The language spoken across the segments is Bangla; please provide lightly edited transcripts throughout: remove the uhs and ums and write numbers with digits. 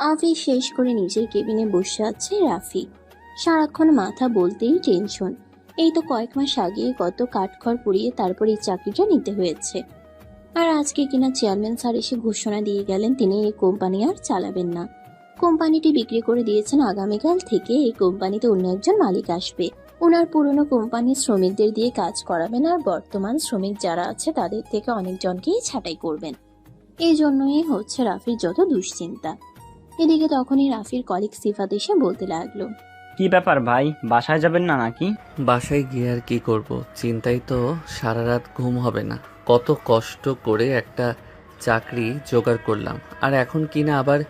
অফিস শেষ করে নিজের কেবিনে বসে আছে রাফি। সারাক্ষণ মাথা বলতেই টেনশন। এই তো কয়েক মাস আগে কত কাঠখড় পুড়িয়ে তারপর এই চাকরিটা নিতে হয়েছে। আর আজকে কিনা চেয়ারম্যান স্যার এসে ঘোষণা দিয়ে গেলেন তিনি এই কোম্পানি আর চালাবেন না। কোম্পানিটি বিক্রি করে দিয়েছেন, আগামীকাল থেকে এই কোম্পানিতে অন্য একজন মালিক আসবে। ওনার পুরনো কোম্পানির শ্রমিকদের দিয়ে কাজ করাবেন আর বর্তমান শ্রমিক যারা আছে তাদের থেকে অনেকজনকেই ছাঁটাই করবেন। এই জন্যই হচ্ছে রাফির যত দুশ্চিন্তা। এদিকে তখনই রাফির কলিগ সিফাত এসে বলতে লাগলো, কি ব্যাপার ভাই, বাসায় যাবেন না নাকি? বাসায় গিয়ে আর কি করব, চিন্তায় তো সারা রাত ঘুম হবে না। কত কষ্ট করে একটা চাকরি জোগাড় করলাম, আর এখন কিনা আবার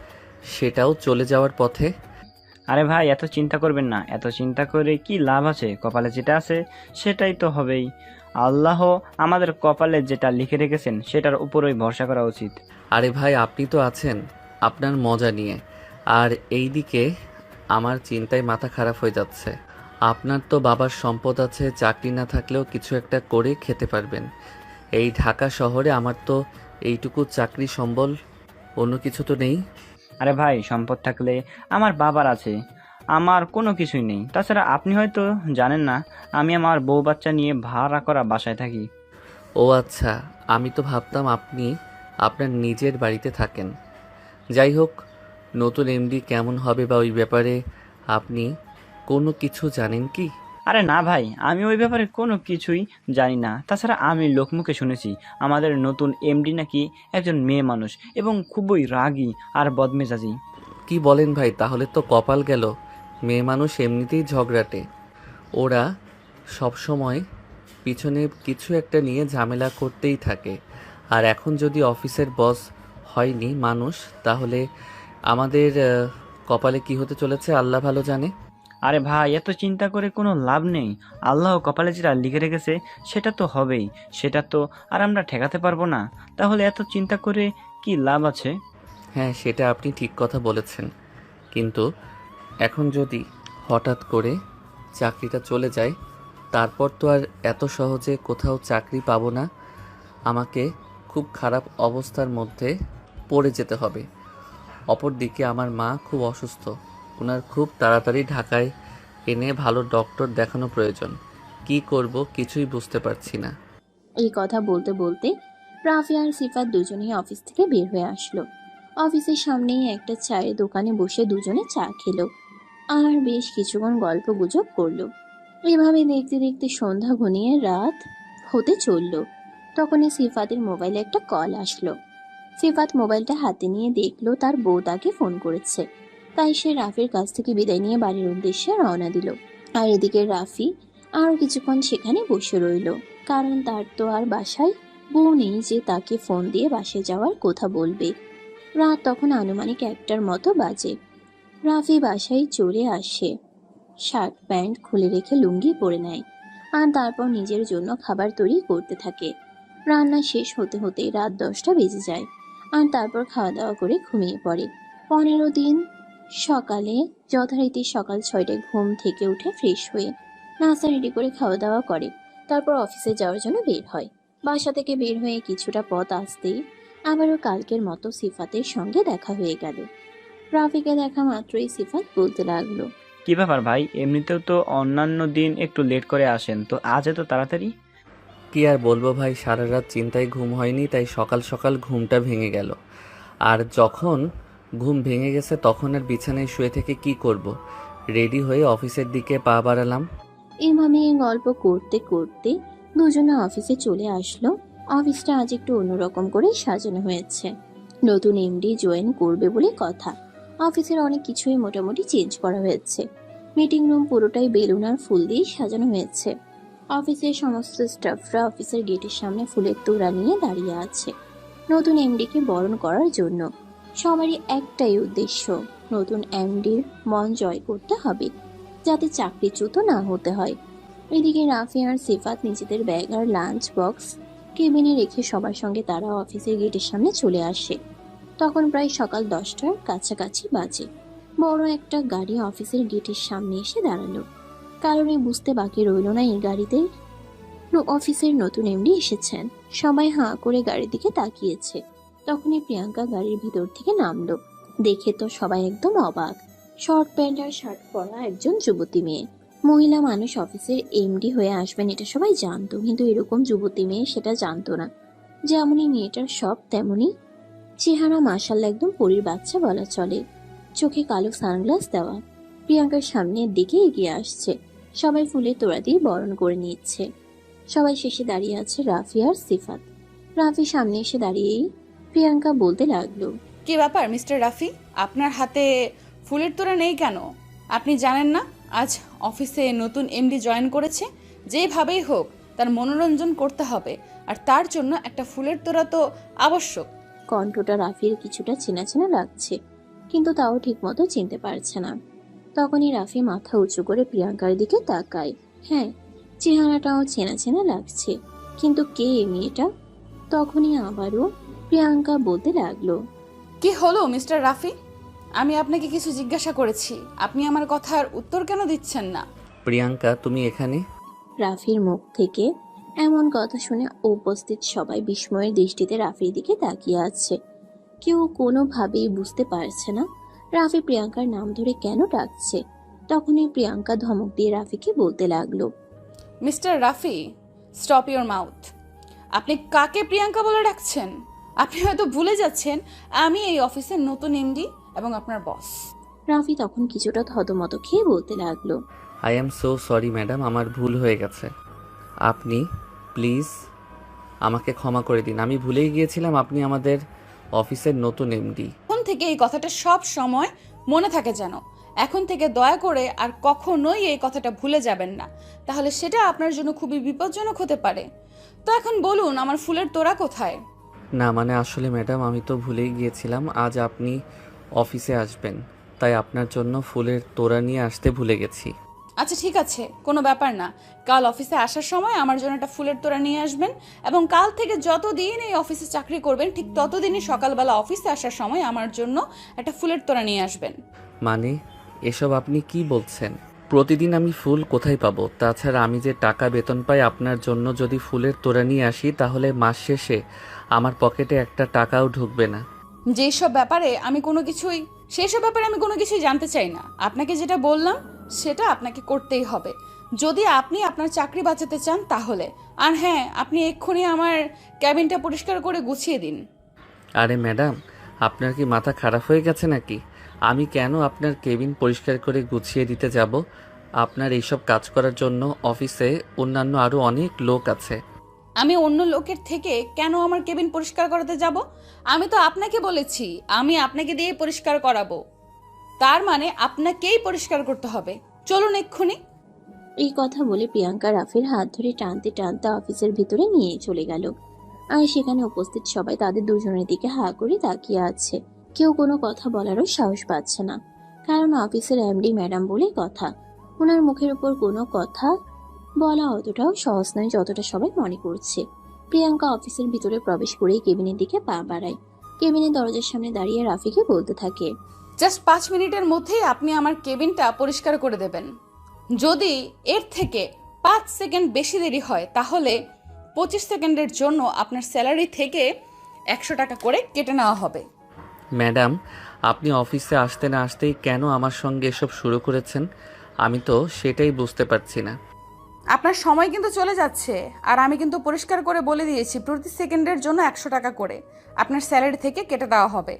সেটাও চলে যাওয়ার পথে। আরে ভাই, এত চিন্তা করবেন না, এত চিন্তা করে কি লাভ আছে? কপালে যেটা আছে সেটাই তো হবেই। আল্লাহ আমাদের কপালে যেটা লিখে রেখেছেন সেটার উপরই ভরসা করা উচিত। আরে ভাই, আপনি তো আছেন আপনার মজা নিয়ে, আর এইদিকে আমার চিন্তায় মাথা খারাপ হয়ে যাচ্ছে। আপনার তো বাবার সম্পদ আছে, চাকরি না থাকলেও কিছু একটা করে খেতে পারবেন। এই ঢাকা শহরে আমার তো এইটুকু চাকরি সম্বল, অন্য কিছু তো নেই। আরে ভাই, সম্পদ থাকলে আমার বাবার আছে, আমার কোনো কিছুই নেই। তাছাড়া আপনি হয়তো জানেন না, আমি আমার বউ বাচ্চা নিয়ে ভাড়া করা বাসায় থাকি। ও আচ্ছা, আমি তো ভাবতাম আপনি আপনার নিজের বাড়িতে থাকেন। যাই হোক, নতুন এমডি কেমন হবে বা ওই ব্যাপারে আপনি কোনো কিছু জানেন কি? আরে না ভাই, আমি ওই ব্যাপারে কোনো কিছুই জানি না। তাছাড়া আমি লোকমুখে শুনেছি আমাদের নতুন এমডি নাকি একজন মেয়ে মানুষ এবং খুবই রাগী আর বদমেজাজি। কি বলেন ভাই, তাহলে তো কপাল গেল। মেয়ে মানুষ এমনিতেই ঝগড়াটে, ওরা সব সময় পিছনে কিছু একটা নিয়ে ঝামেলা করতেই থাকে। আর এখন যদি অফিসের বস হয়নি মানুষ, তাহলে আমাদের কপালে কি হতে চলেছে আল্লাহ ভালো জানে। আরে ভাই, এত চিন্তা করে কোনো লাভ নেই। আল্লাহ কপালে যেটা লিখে রেখেছে সেটা তো হবেই, সেটা তো আর আমরা ঠেকাতে পারবো না। তাহলে এত চিন্তা করে কি লাভ আছে? হ্যাঁ, সেটা আপনি ঠিক কথা বলেছেন, কিন্তু এখন যদি হঠাৎ করে চাকরিটা চলে যায়, তারপর তো আর এত সহজে কোথাও চাকরি পাবো না। আমাকে খুব খারাপ অবস্থার মধ্যে পড়ে যেতে হবে। অপরদিকে আমার মা খুব অসুস্থ, ওনার খুব তাড়াতাড়ি ঢাকায় এনে ভালো ডক্টর দেখানো প্রয়োজন। কি করব কিছুই বুঝতে পারছি না। এই কথা বলতে বলতে রাফি আর সিফাত দুজনেই অফিস থেকে বের হয়ে আসলো। অফিসের সামনেই একটা চায়ের দোকানে বসে দুজনে চা খেলো আর বেশ কিছুক্ষণ গল্প গুজব করলো। এভাবে দেখতে দেখতে সন্ধ্যা ঘনিয়ে রাত হতে চললো। তখনই সিফাতের মোবাইলে একটা কল আসলো। সিফাত মোবাইলটা হাতে নিয়ে দেখলো তার বউ তাকে ফোন করেছে। তাই সে রাফির কাছ থেকে বিদায় নিয়ে বাড়ির উদ্দেশ্যে রওনা দিল। আর এদিকে রাফি আরো কিছুক্ষণ সেখানে বসে রইলো, কারণ তার তো আর বাসায় বউ নেই যে তাকে ফোন দিয়ে বাসায় যাওয়ার কথা বলবে। রাত তখন আনুমানিক 1টার মতো বাজে। রাফি বাসায় চলে আসে, শার্ট প্যান্ট খুলে রেখে লুঙ্গি পরে নেয় আর তারপর নিজের জন্য খাবার তৈরি করতে থাকে। রান্না শেষ হতে হতে রাত 10টা বেজে যায় আর তারপর খাওয়া দাওয়া করে ঘুমিয়ে পড়ে। 15 দিন সকালে যথারীতি সকাল 6টায় ঘুম থেকে উঠে ফ্রেশ হয়ে নাস্তা রেডি করে খাওয়া দাওয়া করে। তারপর অফিসে যাওয়ার জন্য বের হয়। বাসা থেকে বের হয়ে কিছুটা পথ আসতেই আবারও কালকের মতো সিফাতের সঙ্গে দেখা হয়ে গেল। রাফিকে দেখা মাত্রই সিফাত বলতে লাগলো, কি ব্যাপার ভাই, এমনিতেও তো অন্যান্য দিন একটু লেট করে আসেন, তো আজ এত তাড়াতাড়ি? কি আর বলবো ভাই, সারা রাত চিন্তায় ঘুম হয়নি, তাই সকাল সকাল ঘুমটা ভেঙে গেল। আর যখন ঘুম ভেঙে গেছে তখন আর বিছানায় শুয়ে থেকে কি করব, রেডি হয়ে অফিসের দিকে পা বাড়ালাম। এভাবে গল্প করতে করতে দুজনে অফিসে চলে আসলো। অফিসটা আজ একটু অন্যরকম করে সাজানো হয়েছে। নতুন এমডি জয়েন করবে বলে কথা। অফিসের অনেক কিছুই মোটামুটি চেঞ্জ করা হয়েছে। মিটিং রুম পুরোটাই বেলুন আর ফুল দিয়ে সাজানো হয়েছে। অফিসের সমস্ত স্টাফরা অফিসের গেটের সামনে ফুলের তোড়া নিয়ে দাঁড়িয়ে আছে নতুন এমডিকে বরণ করার জন্য। সবারই একটাই উদ্দেশ্য, নতুন এমডির মন জয় করতে হবে, যাতে চাকরিচ্যুত না হতে হয়। এদিকে রাফি আর সিফাত নিজেদের ব্যাগ আর লাঞ্চ বক্স কেবিনে রেখে সবার সঙ্গে তারা অফিসের গেটের সামনে চলে আসে। তখন প্রায় সকাল 10টার কাছাকাছি বাজে। বড় একটা গাড়ি অফিসের গেটের সামনে এসে দাঁড়ালো। কারণে বুঝতে বাকি রইল না এই গাড়িতে অফিসের নতুন এমডি এসেছেন। সবাই হাঁ করে গাড়ির দিকে তাকিয়েছে। তখনই প্রিয়াঙ্কা গাড়ির ভিতর থেকে নামলো। দেখে তো সবাই একদম অবাক। শর্ট প্যান্ট আর শার্ট পরা একজন যুবতী মেয়ে। মহিলা মানুষ অফিসের এমডি হয়ে আসবেন এটা সবাই জানতো, কিন্তু এরকম যুবতী মেয়ে সেটা জানতো না। যেমনই মেয়েটার সব তেমনি চেহারা, মাশাআল্লাহ একদম পরীর বাচ্চা বলা চলে। চোখে কালো সানগ্লাস দেওয়া। প্রিয়াঙ্কার সামনের দিকে এগিয়ে আসছে। সবাই ফুলের তোড়া দিয়ে বরণ করে নিচ্ছে। সবাই শেষে দাঁড়িয়ে আছে রাফি আর সিফাত। রাফি সামনে এসে দাঁড়িয়েই প্রিয়াঙ্কা বলতে লাগলো, কি ব্যাপার মিস্টার রাফি, আপনার হাতে ফুলের তোড়া নেই কেন? আপনি জানেন না আজ অফিসে নতুন এমডি জয়েন করেছে? যেভাবেই হোক তার মনোরঞ্জন করতে হবে, আর তার জন্য একটা ফুলের তোড়া তো আবশ্যক। কণ্ঠটা রাফির কিছুটা চেনা চেনা লাগছে, কিন্তু তাও ঠিকমতো চিনতে পারছে না। তখনই রাফি মাথা উঁচু করে প্রিয়াঙ্কার দিকে তাকায়। হ্যাঁ, চেহারাটাও চেনা চেনা লাগছে, কিন্তু কে এই মেয়েটা? তখনই আবারও প্রিয়াঙ্কা বলতে লাগলো, কি হলো মিস্টার রাফি? আমি আপনাকে কিছু জিজ্ঞাসা করেছি, আপনি আমার কথার উত্তর কেন দিচ্ছেন না? প্রিয়াঙ্কা, তুমি এখানে? রাফির মুখ থেকে এমন কথা শুনে উপস্থিত সবাই বিস্ময়ের দৃষ্টিতে রাফির দিকে তাকিয়ে আছে। কেউ কোনোভাবেই বুঝতে পারছে না রাফি প্রিয়াঙ্কার নাম ধরে কেন ডাকছে। তখনই প্রিয়াঙ্কা ধমক দিয়ে রাফিকে বলতে লাগলো, mister Rafi, stop your mouth. আপনি কাকে প্রিয়াঙ্কা বলে ডাকছেন? আপনি হয়তো ভুলে যাচ্ছেন আমি এই অফিসের নতুন এমডি এবং আপনার বস। রাফি তখন কিছুটা থতমত খেয়ে বলতে লাগলো, I am so sorry madam, আমার ভুল হয়ে গেছে। আপনি প্লিজ আমাকে ক্ষমা করে দিন। আমি ভুলেই গিয়েছিলাম আপনি আমাদের অফিসের নতুন এমডি। এখন থেকে এই কথাটা সব সময় মনে থাকে যেন। এখন থেকে দয়া করে আর কখনোই এই কথাটা ভুলে যাবেন না, তাহলে সেটা আপনার জন্য খুবই বিপজ্জনক হতে পারে। তো এখন বলুন, আমার ফুলের তোড়া কোথায়? না মানে আসলে ম্যাডাম, আমি তো ভুলেই গিয়েছিলাম আজ আপনি অফিসে আসবেন, তাই আপনার জন্য ফুলের তোড়া নিয়ে আসতে ভুলে গেছি। আচ্ছা ঠিক আছে, কোনো ব্যাপার না। কাল অফিসে আসার সময় আমার জন্য একটা ফুলের তোড়া নিয়ে আসবেন, এবং কাল থেকে যতদিন এই অফিসে চাকরি করবেন ঠিক ততদিনই সকালবেলা অফিসে আসার সময় আমার জন্য একটা ফুলের তোড়া নিয়ে আসবেন। মানে এসব আপনি কি বলছেন? প্রতিদিন আমি ফুল কোথায় পাবো? তাছাড়া আমি যে টাকা বেতন পাই আপনার জন্য, যদি ফুলের তোড়া নিয়ে আসি তাহলে মাস শেষে আমার পকেটে একটা টাকাও ঢুকবে না। যেসব ব্যাপারে আমি কোনো কিছুই সেসব ব্যাপারে আমি কোনো কিছুই জানতে চাই না। আপনাকে যেটা বললাম সেটা আপনাকে করতেই হবে, যদি আপনি আপনার চাকরি বাঁচাতে চান তাহলে। আর হ্যাঁ, আপনি এক্ষুনি আমার ক্যাবিনটা পরিষ্কার করে গুছিয়ে দিন। আরে ম্যাডাম, আপনার কি মাথা খারাপ হয়ে গেছে নাকি? আমি কেন আপনার কেবিন পরিষ্কার করে গুছিয়ে দিতে যাব? আপনার এইসব কাজ করার জন্য অফিসে অন্যান্য আরও অনেক লোক আছে। আমি অন্য লোকের থেকে কেন আমার কেবিন পরিষ্কার করাতে যাব? আমি তো আপনাকে বলেছি আমি আপনাকে দিয়ে পরিষ্কার করাবো, তার মানে আপনাকেই পরিষ্কার করতে হবে। চলুন এক্ষুনি। এই কথা বলে প্রিয়াঙ্কা রাফির হাত ধরে টানতে টানতে অফিসের ভিতরে নিয়ে চলে গেল। আর সেখানে উপস্থিত সবাই তাদের দুজনের দিকে হা করে তাকিয়ে আছে। কেউ কোনো কথা বলারও সাহস পাচ্ছে না, কারণ অফিসের এমডি ম্যাডাম বলে কথা। ওনার মুখের উপর কোনো কথা বলা অতটাও সহজ নয় যতটা সবাই মনে করছে। প্রিয়াঙ্কা অফিসের ভিতরে প্রবেশ করেই কেবিনের দিকে পা বাড়ায়। কেবিনের দরজার সামনে দাঁড়িয়ে রাফিকে বলতে থাকে, জাস্ট 5 মিনিটের মধ্যেই আপনি আমার কেবিনটা পরিষ্কার করে দেবেন। যদি এর থেকে 5 সেকেন্ড বেশি দেরি হয় তাহলে 25 সেকেন্ডের জন্য আপনার স্যালারি থেকে 100 টাকা করে কেটে নেওয়া হবে। ম্যাডাম, আপনি অফিসে আসতে না আসতেই কেন আমার সঙ্গে এসব শুরু করেছেন? আমি তো সেটাই বুঝতে পারছি না। আপনার সময় কিন্তু চলে যাচ্ছে, আর আমি কিন্তু পরিষ্কার করে বলে দিয়েছি প্রতি সেকেন্ডের জন্য 100 টাকা করে আপনার স্যালারি থেকে কেটে দেওয়া হবে।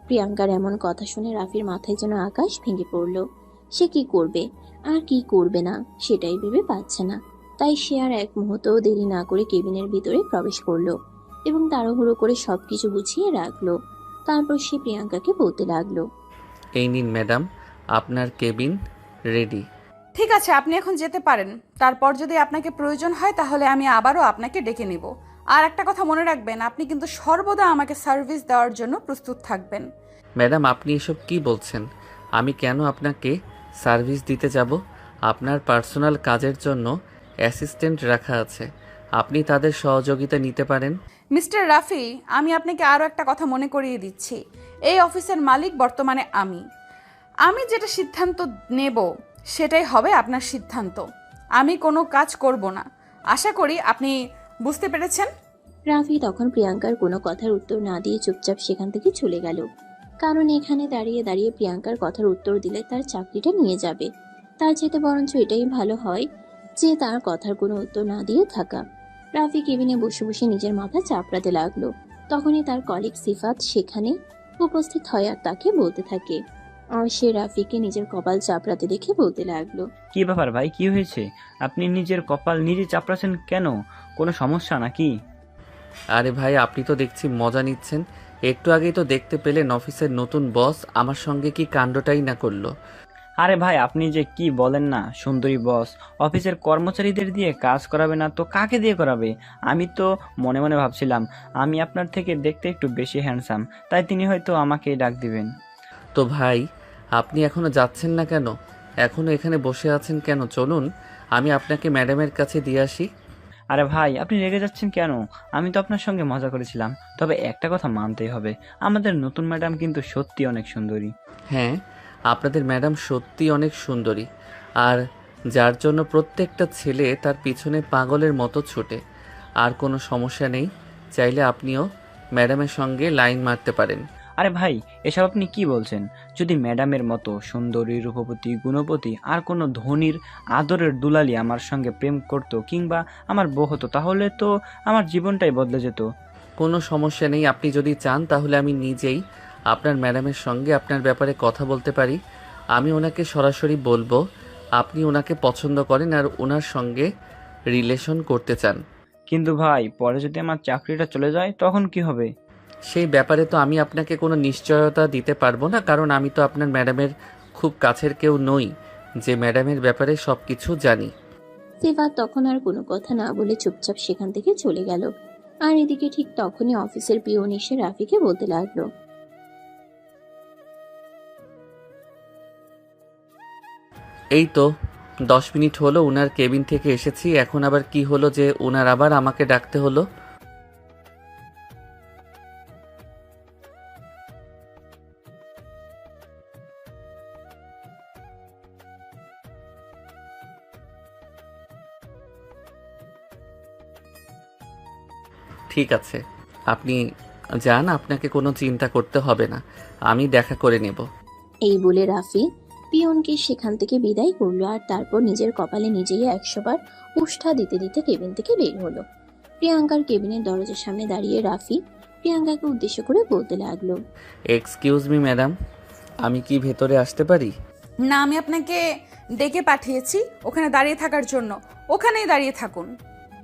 প্রিয়াঙ্কার এমন কথা শুনে রাফির মাথায় যেন আকাশ ভেঙে পড়ল। সে কি করবে আর কি করবে না সেটাই ভেবে পাচ্ছে না। তাই সে আর এক মুহূর্তও দেরি না করে কেবিনের ভিতরে প্রবেশ করলো এবং তাড়াহুড়ো করে সবকিছু গুছিয়ে রাখলো। তারপর সে প্রিয়াঙ্কাকে বলতে লাগলো, এই নিন ম্যাডাম, আপনার কেবিন রেডি। ঠিক আছে, আপনি এখন যেতে পারেন। তারপর যদি আপনাকে প্রয়োজন হয় তাহলে আমি আবারও আপনাকে ডেকে নিব। আর একটা কথা মনে রাখবেন, আপনি কিন্তু সর্বদা আমাকে সার্ভিস দেওয়ার জন্য প্রস্তুত থাকবেন। ম্যাডাম, আপনি এসব কি বলছেন? আমি কেন আপনাকে সার্ভিস দিতে যাব? আপনার পার্সোনাল কাজের জন্য অ্যাসিস্ট্যান্ট রাখা আছে, আপনি তাদের সহযোগিতা নিতে পারেন। মিস্টার রাফি, আমি আপনাকে আরও একটা কথা মনে করিয়ে দিচ্ছি। এই অফিসের মালিক বর্তমানে আমি যেটা সিদ্ধান্ত নেব সেটাই হবে আপনার সিদ্ধান্ত। আমি কোনো কাজ করব না। আশা করি আপনি বুঝতে পেরেছেন। রাফি তখন প্রিয়াঙ্কার কোনো কথার উত্তর না দিয়ে চুপচাপ সেখান থেকে চলে গেল। কারণ এখানে দাঁড়িয়ে দাঁড়িয়ে প্রিয়াঙ্কার কথার উত্তর দিলে তার চাকরিটা নিয়ে যাবে। তার চেয়ে বরঞ্চ এটাই ভালো হয় যে তার কথার কোনো উত্তর না দিয়ে থাকা। রাফি কেবিনে বসে বসে নিজের মাথা চাপড়াতে লাগলো। তখনই তার কলিগ সিফাত সেখানে উপস্থিত হয় আর তাকে বলতে থাকে। আর সে রাফিকে নিজের কপাল চাপড়াতে দেখে বলতে লাগলো, কি ব্যাপার ভাই, কি হয়েছে? আপনি নিজের কপাল নিজে চাপড়াছেন কেন? কোনো সমস্যা নাকি? আরে ভাই, আপনি তো দেখছি মজা নিচ্ছেন। একটু আগেই তো দেখতে পেলেন অফিসের নতুন বস আমার সঙ্গে কি কাণ্ডটাই না করলো। আরে ভাই, আপনি যে কি বলেন না, সুন্দরী বস অফিসের কর্মচারীদের দিয়ে কাজ করাবে না তো কাকে দিয়ে করাবে? আমি তো মনে মনে ভাবছিলাম আমি আপনার থেকে দেখতে একটু বেশি হ্যান্ডসাম, তাই তিনি হয়তো আমাকে ডাক দিবেন। তো ভাই, আপনি এখনো যাচ্ছেন না কেন? এখনো এখানে বসে আছেন কেন? চলুন, আমি আপনাকে ম্যাডামের কাছে দিয়ে আসি। আরে ভাই, আপনি রেগে যাচ্ছেন কেন? আমি তো আপনার সঙ্গে মজা করেছিলাম। তবে একটা কথা মানতেই হবে, আমাদের নতুন ম্যাডাম কিন্তু সত্যি অনেক সুন্দরী। হ্যাঁ, আপনাদের ম্যাডাম সত্যি অনেক সুন্দরী, আর যার জন্য প্রত্যেকটা ছেলে তার পিছনে পাগলের মতো ছোটে। আর কোনো সমস্যা নেই, চাইলে আপনিও ম্যাডামের সঙ্গে লাইন মারতে পারেন। আরে ভাই, এসব আপনি কি বলছেন? যদি ম্যাডামের মতো সুন্দরী, রূপবতী, গুণবতী আর কোনো ধনীর আদরের দুলালি আমার সঙ্গে প্রেম করতো কিংবা আমার বউ হতো, তাহলে তো আমার জীবনটাই বদলে যেত। কোনো সমস্যা নেই, আপনি যদি চান তাহলে আমি নিজেই আপনার ম্যাডামের সঙ্গে আপনার ব্যাপারে কথা বলতে পারি। আমি ওনাকে সরাসরি বলবো আপনি ওনাকে পছন্দ করেন আর ওনার সঙ্গে রিলেশন করতে চান। কিন্তু ভাই, পরে যদি আমার চাকরিটা চলে যায় তখন কি হবে? সেই ব্যাপারে তো আমি আপনাকে কোনো নিশ্চয়তা দিতে পারবো না, কারণ আমি তো আপনার ম্যাডামের খুব কাছের কেউ নই যে ম্যাডামের ব্যাপারে সব কিছু জানি। সিফাত তখন আর কোনো কথা না বলে চুপচাপ সেখান থেকে চলে গেল। আর এদিকে ঠিক তখনই অফিসের পিয়ন এসে রাফিকে বলতে লাগলো, এই তো 10 মিনিট হলো ওনার কেবিন থেকে এসেছি, এখন আবার কি হলো যে ওনার আবার আমাকে ডাকতে হলো? ঠিক আছে, আপনি যান, আপনাকে কোনো চিন্তা করতে হবে না, আমি দেখা করে নেব। এই বলে রাফি পিয়নকে সেখান থেকে বিদায় করলো আর তারপর নিজের কপালে নিজেই 100 বার উষ্ঠা দিতে দিতে কেবিন থেকে বের হলো। প্রিয়াঙ্কার কেবিনের দরজার সামনে দাঁড়িয়ে রাফি প্রিয়াঙ্কাকে উদ্দেশ্য করে বলতে লাগলো, এক্সকিউজ মি ম্যাডাম, আমি কি ভেতরে আসতে পারি? না, আমি আপনাকে ডেকে পাঠিয়েছি ওখানে দাঁড়িয়ে থাকার জন্য। ওখানেই দাঁড়িয়ে থাকুন।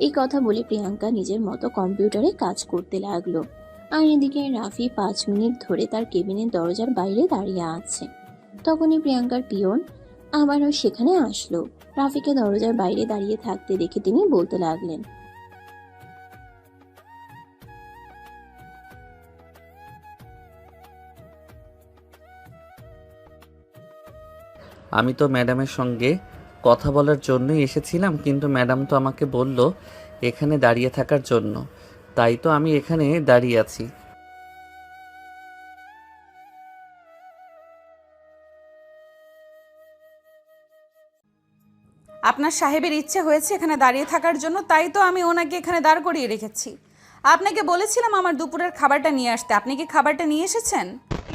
এই কথা বলে প্রিয়াঙ্কা নিজের মতো কম্পিউটারে কাজ করতে লাগলো। আর এদিকে রাফি 5 মিনিট ধরে তার কেবিনের দরজার বাইরে দাঁড়িয়ে আছে। তখনই প্রিয়াঙ্কার পিয়ন আবারও সেখানে আসলো। রাফিকে দরজার বাইরে দাঁড়িয়ে থাকতে দেখে তিনি বলতে লাগলেন, আমি তো ম্যাডামের সঙ্গে কথা বলার জন্যই এসেছিলাম, কিন্তু ম্যাডাম তো আমাকে বলল এখানে দাঁড়িয়ে থাকার জন্য, তাই তো আমি এখানে দাঁড়িয়ে আছি। আপনার সাহেবের ইচ্ছে হয়েছে এখানে দাঁড়িয়ে থাকার জন্য, তাই তো আমি ওনাকে এখানে দাঁড় করিয়ে রেখেছি। আপনাকে বলেছিলাম আমার দুপুরের খাবারটা নিয়ে আসতে। আপনি কি খাবারটা নিয়ে এসেছেন?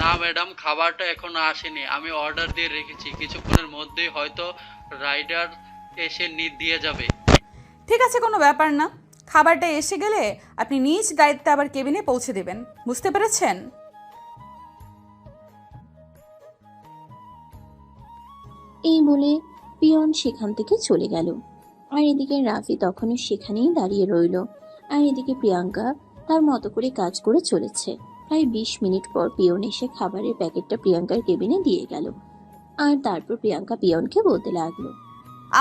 না ম্যাডাম, খাবারটা এখনো আসেনি। আমি অর্ডার দিয়ে রেখেছি, কিছুক্ষণের মধ্যেই হয়তো রাইডার এসে দিয়ে যাবে। ঠিক আছে, কোনো ব্যাপার না। খাবারটা এসে গেলে আপনি নিজ দায়িত্বে আবার কেবিনে পৌঁছে দেবেন, বুঝতে পেরেছেন? এই বলে পিয়ন সেখান থেকে চলে গেল। আর এদিকে রাফি তখনও সেখানেই দাঁড়িয়ে রইল। আর এদিকে প্রিয়াঙ্কা তার মতো করে কাজ করে চলেছে। প্রায় 20 মিনিট পর পিয়ন এসে খাবারের প্যাকেটটা প্রিয়াঙ্কার কেবিনে দিয়ে গেল। আর তারপর প্রিয়াঙ্কা পিয়নকে বলতে লাগলো,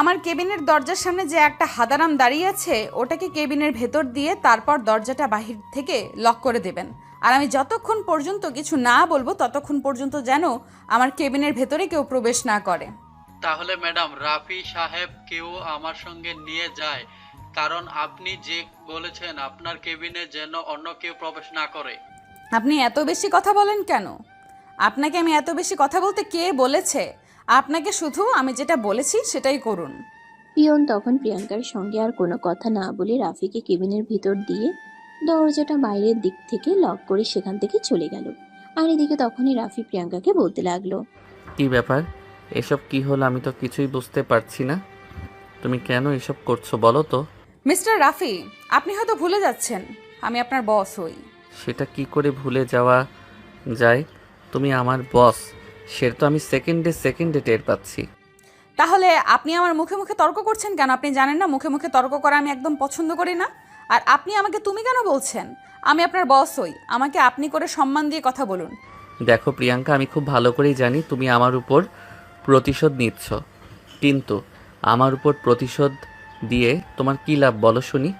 আমার কেবিনের দরজার সামনে যে একটা হাদারাম দাঁড়িয়ে আছে, ওটাকে কেবিনের ভেতর দিয়ে তারপর দরজাটা বাহির থেকে লক করে দেবেন। আর আমি যতক্ষণ পর্যন্ত কিছু না বলবো ততক্ষণ পর্যন্ত যেন আমার কেবিনের ভেতরে কেউ প্রবেশ না করে। তাহলে ম্যাডাম, রাফি সাহেব কেউ আমার সঙ্গে নিয়ে যায়, কারণ আপনি যে বলেছেন আপনার কেবিনে যেন অন্য কেউ প্রবেশ না করে। আপনি এত বেশি কথা বলেন কেন? আপনাকে আমি এত বেশি কথা বলতে কে বলেছে? আপনাকে শুধু আমি যেটা বলেছি সেটাই করুন। পিয়ন তখন প্রিয়াঙ্কার সঙ্গে আর কোনো কথা না বলে রাফিকে কেবিনের ভিতর দিয়ে দরজাটা বাইরের দিক থেকে লক করে সেখান থেকে চলে গেল। আর এদিকে তখনই রাফি প্রিয়াঙ্কাকে বলতে লাগলো, কি ব্যাপার? এসব কি হলো? আমি তো কিছুই বুঝতে পারছি না। তুমি কেন এসব করছো বলো তো? মিস্টার রাফি, আপনি হয়তো ভুলে যাচ্ছেন আমি আপনার বস হই। সেটা কি করে ভুলে যাওয়া যায়? তুমি আমার বস, সেটা তো আমি সেকেন্ডে সেকেন্ডে টের পাচ্ছি। তাহলে আপনি আমার মুখে মুখে তর্ক করছেন কেন? আপনি জানেন না মুখে মুখে তর্ক করা আমি একদম পছন্দ করি না। আর আপনি আমাকে তুমি কেন বলছেন? আমি আপনার বস হই, আমাকে আপনি করে সম্মান দিয়ে কথা বলুন। দেখো প্রিয়াঙ্কা, আমি খুব ভালো করেই জানি তুমি আমার উপর প্রতিশোধ নিচ্ছ, কিন্তু আমার উপর প্রতিশোধ দিয়ে তোমার কী লাভ বলো শুনি?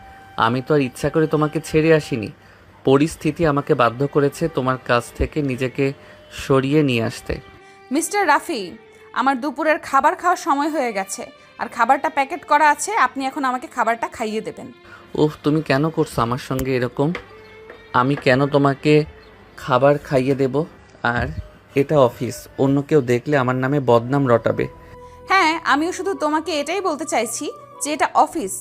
আমি তো আর ইচ্ছা করে তোমাকে ছেড়ে আসিনি। পরিস্থিতি আমাকে বাধ্য করেছে তোমার কাছ থেকে নিজেকে সরিয়ে নিয়ে আসতে। মিস্টার রাফি, আমার দুপুরের খাবার খাওয়ার সময় হয়ে গেছে, আর খাবারটা প্যাকেট করা আছে, আপনি এখন আমাকে খাবারটা খাইয়ে দেবেন। উফ, তুমি কেন করছো আমার সঙ্গে এরকম? আমি কেন তোমাকে খাবার খাইয়ে দেব? আর এটা অফিস, অন্য কেউ দেখলে আমার নামে বদনাম রটাবে। হ্যাঁ, আমিও শুধু তোমাকে এটাই বলতে চাইছি যে এটা অফিস,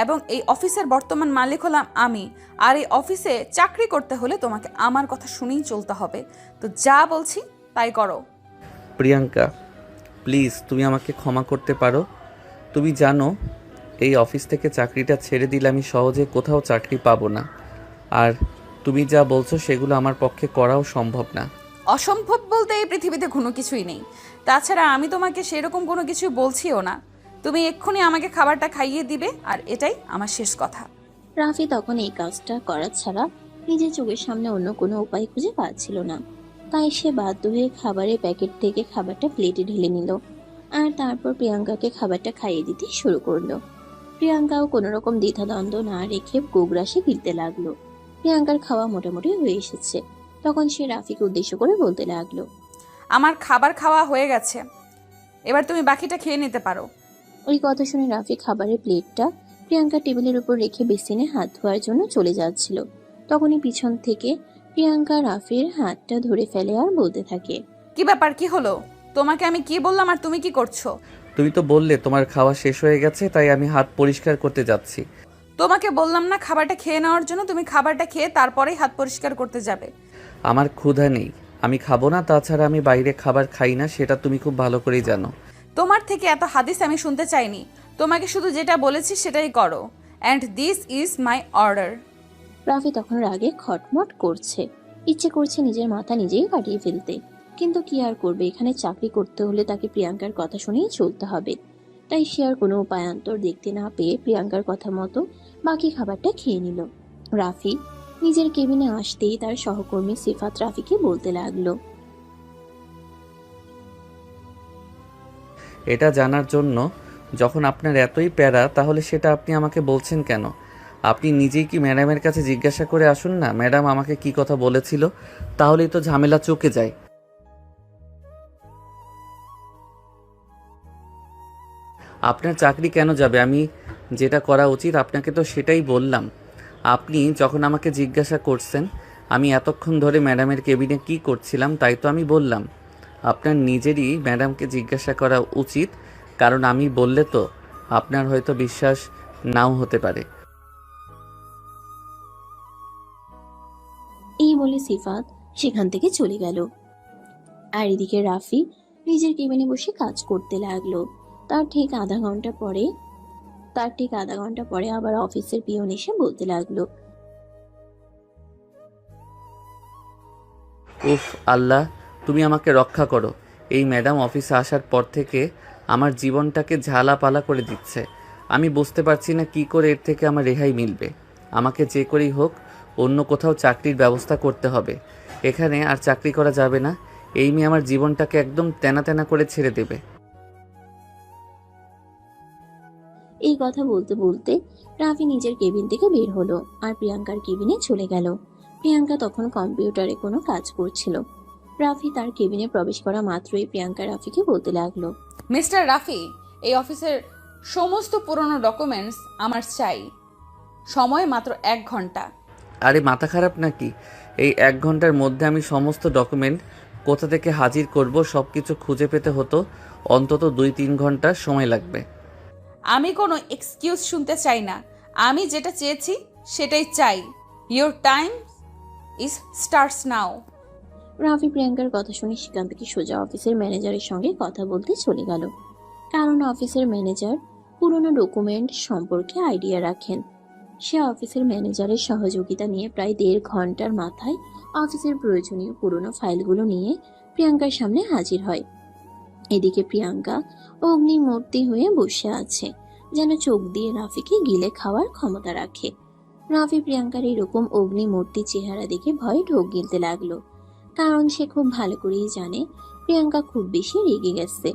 এবং এই অফিসের বর্তমান মালিক হলাম আমি। আর এই অফিসে চাকরি করতে হলে তোমাকে আমার কথা শুনেই চলতে হবে। তো যা বলছি তাই করো। প্রিয়াঙ্কা, প্লিজ তুমি আমাকে ক্ষমা করতে পারো। তুমি জানো এই অফিস থেকে চাকরিটা ছেড়ে দিলে আমি সহজে কোথাও চাকরি পাবো না। আর তুমি যা বলছো সেগুলো আমার পক্ষে করাও সম্ভব না। অসম্ভব বলতে এই পৃথিবীতে কোনো কিছুই নেই। তাছাড়া আমি তোমাকে সেরকম কোনো কিছু বলছিও না। তুমি এক্ষুনি আমাকে খাবারটা খাইয়ে দিবে, আর এটাই আমার শেষ কথা। রাফি তখন এই কাজটা করা ছাড়া নিজের চোখের সামনে অন্য কোনো উপায় খুঁজে পাচ্ছিল না। তাই সে বাধ্য হয়ে খাবারের প্যাকেট থেকে খাবারটা প্লেটে ঢেলে নিল, আর তারপর প্রিয়াঙ্কাকে খাবারটা খাইয়ে দিতে শুরু করলো। প্রিয়াঙ্কাও কোনো রকম দ্বিধাদ্বন্দ্ব না রেখে গোগ্রাসে গিলতে লাগলো। প্রিয়াঙ্কার খাওয়া মোটামুটি হয়ে এসেছে। তখন সে রাফিকে উদ্দেশ্য করে বলতে লাগলো, আমার খাবার খাওয়া হয়ে গেছে, এবার তুমি বাকিটা খেয়ে নিতে পারো। ওই কথা শুনে রাফি খাবারের প্লেটটা প্রিয়াঙ্কার টেবিলের উপর রেখে বেসিনে হাত ধোয়ার জন্য চলে যাচ্ছিল। তখনই পিছন থেকে প্রিয়াঙ্কা রাফির হাতটা ধরে ফেলে আর বলতে থাকে, কি ব্যাপার, কি হলো? তোমাকে আমি কি বললাম আর তুমি কি করছো? তুমি তো বললে তোমার খাওয়া শেষ হয়ে গেছে, তাই আমি হাত পরিষ্কার করতে যাচ্ছি। তোমাকে বললাম না খাবারটা খেয়ে নেওয়ার জন্য? তুমি খাবারটা খেয়ে তারপরেই হাত পরিষ্কার করতে যাবে। আমার ক্ষুধা নেই, আমি খাবো না। তাছাড়া আমি বাইরে খাবার খাই না, সেটা তুমি খুব ভালো করেই জানো। তোমার থেকে এত হাদিস আমি শুনতে চাইনি। তোমাকে শুধু যেটা বলেছি সেটাই করো, and this is my order. Rafi তখন রাগে খটমট করছে, ইচ্ছে করছে নিজের মাথা নিজেই কাটিয়ে ফেলতে। কিন্তু কি আর করবে, এখানে চাকরি করতে হলে তাকে প্রিয়াঙ্কার কথা শুনেই চলতে হবে। তাই সে আর কোনো উপায়ান্তর দেখতে না পেয়ে প্রিয়াঙ্কার কথা মতো বাকি খাবারটা খেয়ে নিল। রাফি নিজের কেবিনে আসতেই তার সহকর্মী সিফাত রাফিকে বলতে লাগলো, এটা জানার জন্য যখন আপনার এতই প্যারা, তাহলে সেটা আপনি আমাকে বলছেন কেন? আপনি নিজেই কি ম্যাডামের কাছে জিজ্ঞাসা করে আসুন না, ম্যাডাম আমাকে কি কথা বলেছিল, তাহলেই তো ঝামেলা চুকে যায়। আপনার চাকরি কেন যাবে? আমি যেটা করা উচিত আপনাকে তো সেটাই বললাম। আপনি যখন আমাকে জিজ্ঞাসা করছেন আমি এতক্ষণ ধরে ম্যাডামের কেবিনে কি করছিলাম, তাই তো আমি বললাম। আপনার নিজেরই ম্যাডামকে জিজ্ঞাসা করা উচিত, কারণ আমি বললে তো আপনার হয়তো বিশ্বাস নাও হতে পারে। এই বলে সিফাত সেখান থেকে চলে গেল। আর এদিকে রাফি নিজের কেবিনে বসে কাজ করতে লাগলো। তার ঠিক আধা ঘন্টা পরে আবার অফিসের পিয়ন এসে বলতে লাগলো, উফ আল্লাহ, তুমি আমাকে রক্ষা করো। এই ম্যাডাম অফিসে আসার পর থেকে আমার জীবনটাকে ঝালাপালা করে দিচ্ছে। আমি বুঝতে পারছি না কি করে এর থেকে আমার রেহাই মিলবে। আমাকে যে করেই হোক অন্য কোথাও চাকরির ব্যবস্থা করতে হবে। এখানে আর চাকরি করা যাবে না। এই মেয়ে আমার জীবনটাকে একদম তেনা তেনা করে ছেড়ে দেবে। এই কথা বলতে বলতে রাফি নিজের কেবিন থেকে বের হলো আর প্রিয়াঙ্কার কেবিনে চলে গেল। প্রিয়াঙ্কা তখন কম্পিউটারে কোনো কাজ করছিল। রাফি তার কেবিনে প্রবেশ করা মাত্রই প্রিয়াঙ্কা রাফিকে বলতে লাগলো, মিস্টার রাফি, এই অফিসের সমস্ত পুরনো ডকুমেন্টস আমার চাই। সময় মাত্র 1 ঘন্টা। আরে মাথা খারাপ নাকি? এই 1 ঘন্টার মধ্যে আমি সমস্ত ডকুমেন্ট কোথা থেকে হাজির করব সব কিছু খুঁজে পেতে হতো অন্তত 2-3 ঘন্টা সময় লাগবে। আমি কোনো এক্সকিউজ শুনতে চাই না। আমি যেটা চেয়েছি সেটাই চাই। Your time is starts now. Rafi প্রিয়াঙ্কার কথা শুনে সেখান থেকে সোজা অফিসের ম্যানেজারের সঙ্গে কথা বলতে চলে গেল। কারণ অফিসের ম্যানেজার পুরনো ডকুমেন্ট সম্পর্কে আইডিয়া রাখেন। সে অফিসের ম্যানেজারের সহযোগিতা নিয়ে প্রায় 1.5 ঘন্টার মাথায় অফিসের প্রয়োজনীয় পুরনো ফাইলগুলো নিয়ে প্রিয়াঙ্কার সামনে হাজির হয়। এদিকে প্রিয়াঙ্কা অগ্নিমূর্তি হয়ে বসে আছে, যেন চোখ দিয়ে রাফিকে গিলে খাওয়ার ক্ষমতা রাখে। রাফি প্রিয়াঙ্কার এরকম অগ্নিমূর্তি চেহারা দেখে ভয়ে ঢোক গিলতে লাগলো। কারণ সে খুব ভালো করেই জানে প্রিয়াঙ্কা খুব বেশি রেগে গেছে।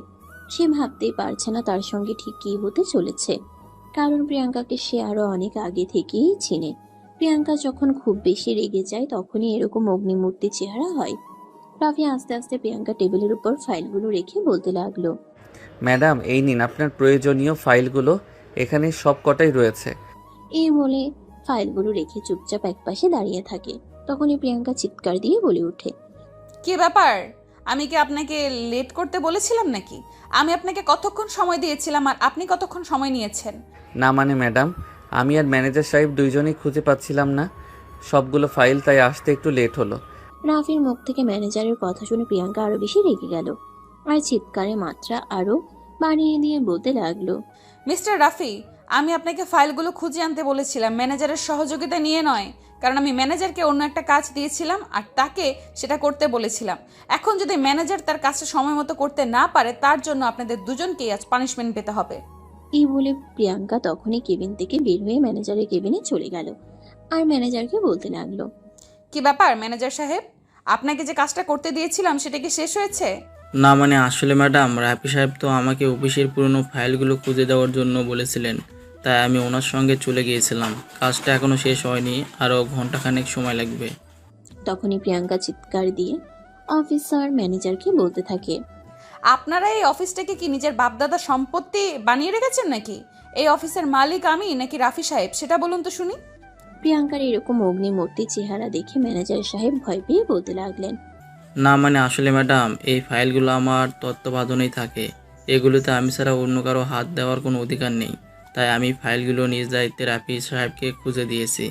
সে ভাবতেই পারছে না তার সঙ্গে ঠিক কী হতে চলেছে। কারণ প্রিয়াঙ্কাকে সে আরো অনেক আগে থেকেই চিনে। প্রিয়াঙ্কা যখন খুব বেশি রেগে যায় তখনই এরকম অগ্নিমূর্তি চেহারা হয়। রাফি আস্তে আস্তে প্রিয়াঙ্কা টেবিলের উপর ফাইলগুলো রেখে বলতে লাগলো, ম্যাডাম, এই নিন আপনার প্রয়োজনীয় ফাইলগুলো, এখানে সব কটাই রয়েছে। এই বলে ফাইলগুলো রেখে চুপচাপ একপাশে দাঁড়িয়ে থাকে। তখনই প্রিয়াঙ্কা চিৎকার দিয়ে বলে ওঠে, কি ব্যাপার? আমি কি আপনাকে লেট করতে বলেছিলাম নাকি? আমি আপনাকে কতক্ষণ সময় দিয়েছিলাম আর আপনি কতক্ষণ সময় নিয়েছেন? না মানে ম্যাডাম, আমি আর ম্যানেজার সাহেব দুইজনেই খুঁজে পাচ্ছিলাম না সবগুলো ফাইল, তাই আসতে একটু লেট হলো। রাফির মুখ থেকে ম্যানেজারের কথা শুনে প্রিয়াঙ্কা আরো বেশি রেগে গেল আর চিৎকারে মাত্রা আরো বাড়িয়ে দিয়ে বলতে লাগলো, মিস্টার রাফি, আমি আপনাকে ফাইলগুলো খুঁজে আনতে বলেছিলাম, ম্যানেজারের সহযোগিতা নিয়ে নয়। কারণ আমি ম্যানেজারকে অন্য একটা কাজ দিয়েছিলাম আর তাকে সেটা করতে বলেছিলাম। এখন যদি ম্যানেজার তার কাজটা সময় মতো করতে না পারে, তার জন্য আপনাদের দুজনকেই আজ পানিশমেন্ট পেতে হবে। এই বলে প্রিয়াঙ্কা তখনই কেবিন থেকে বের হয়ে ম্যানেজারের কেবিনে চলে গেল আর ম্যানেজারকে বলতে লাগলো, কি ব্যাপার ম্যানেজার সাহেব, আপনাকে যে কাজটা করতে দিয়েছিলাম সেটা কি শেষ হয়েছে? না মানে আসলে ম্যাডাম, রাফি সাহেব তো আমাকে অফিসের পুরনো ফাইলগুলো খুঁজে দেওয়ার জন্য বলেছিলেন, তাই আমি ওনার সঙ্গে চলে গিয়েছিলাম। কাজটা এখনো শেষ হয়নি, আরও ঘন্টাখানেক সময় লাগবে। তখনই প্রিয়াঙ্কা চিৎকার দিয়ে অফিসার ম্যানেজারকে বলতে থাকে, আপনারা এই অফিসটাকে কি নিজের বাপদাদা সম্পত্তি বানিয়ে রেখেছেন নাকি? এই অফিসের মালিক আমি নাকি রাফি সাহেব, সেটা বলুন তো শুনি। প্রিয়াঙ্কার এরকম অগ্নিমূর্তি চেহারা দেখে ম্যানেজার সাহেব ভয় পেয়ে বলতে লাগলেন, না মানে আসলে ম্যাডাম, এই ফাইলগুলো আমার তত্ত্বাবধানেই থাকে। এগুলোতে আমি ছাড়া অন্য কারো হাত দেওয়ার কোনো অধিকার নেই, তাই আমি ফাইলগুলো নিজ দায়িত্বে রাফি সাহেবকে খুঁজে দিয়েছি।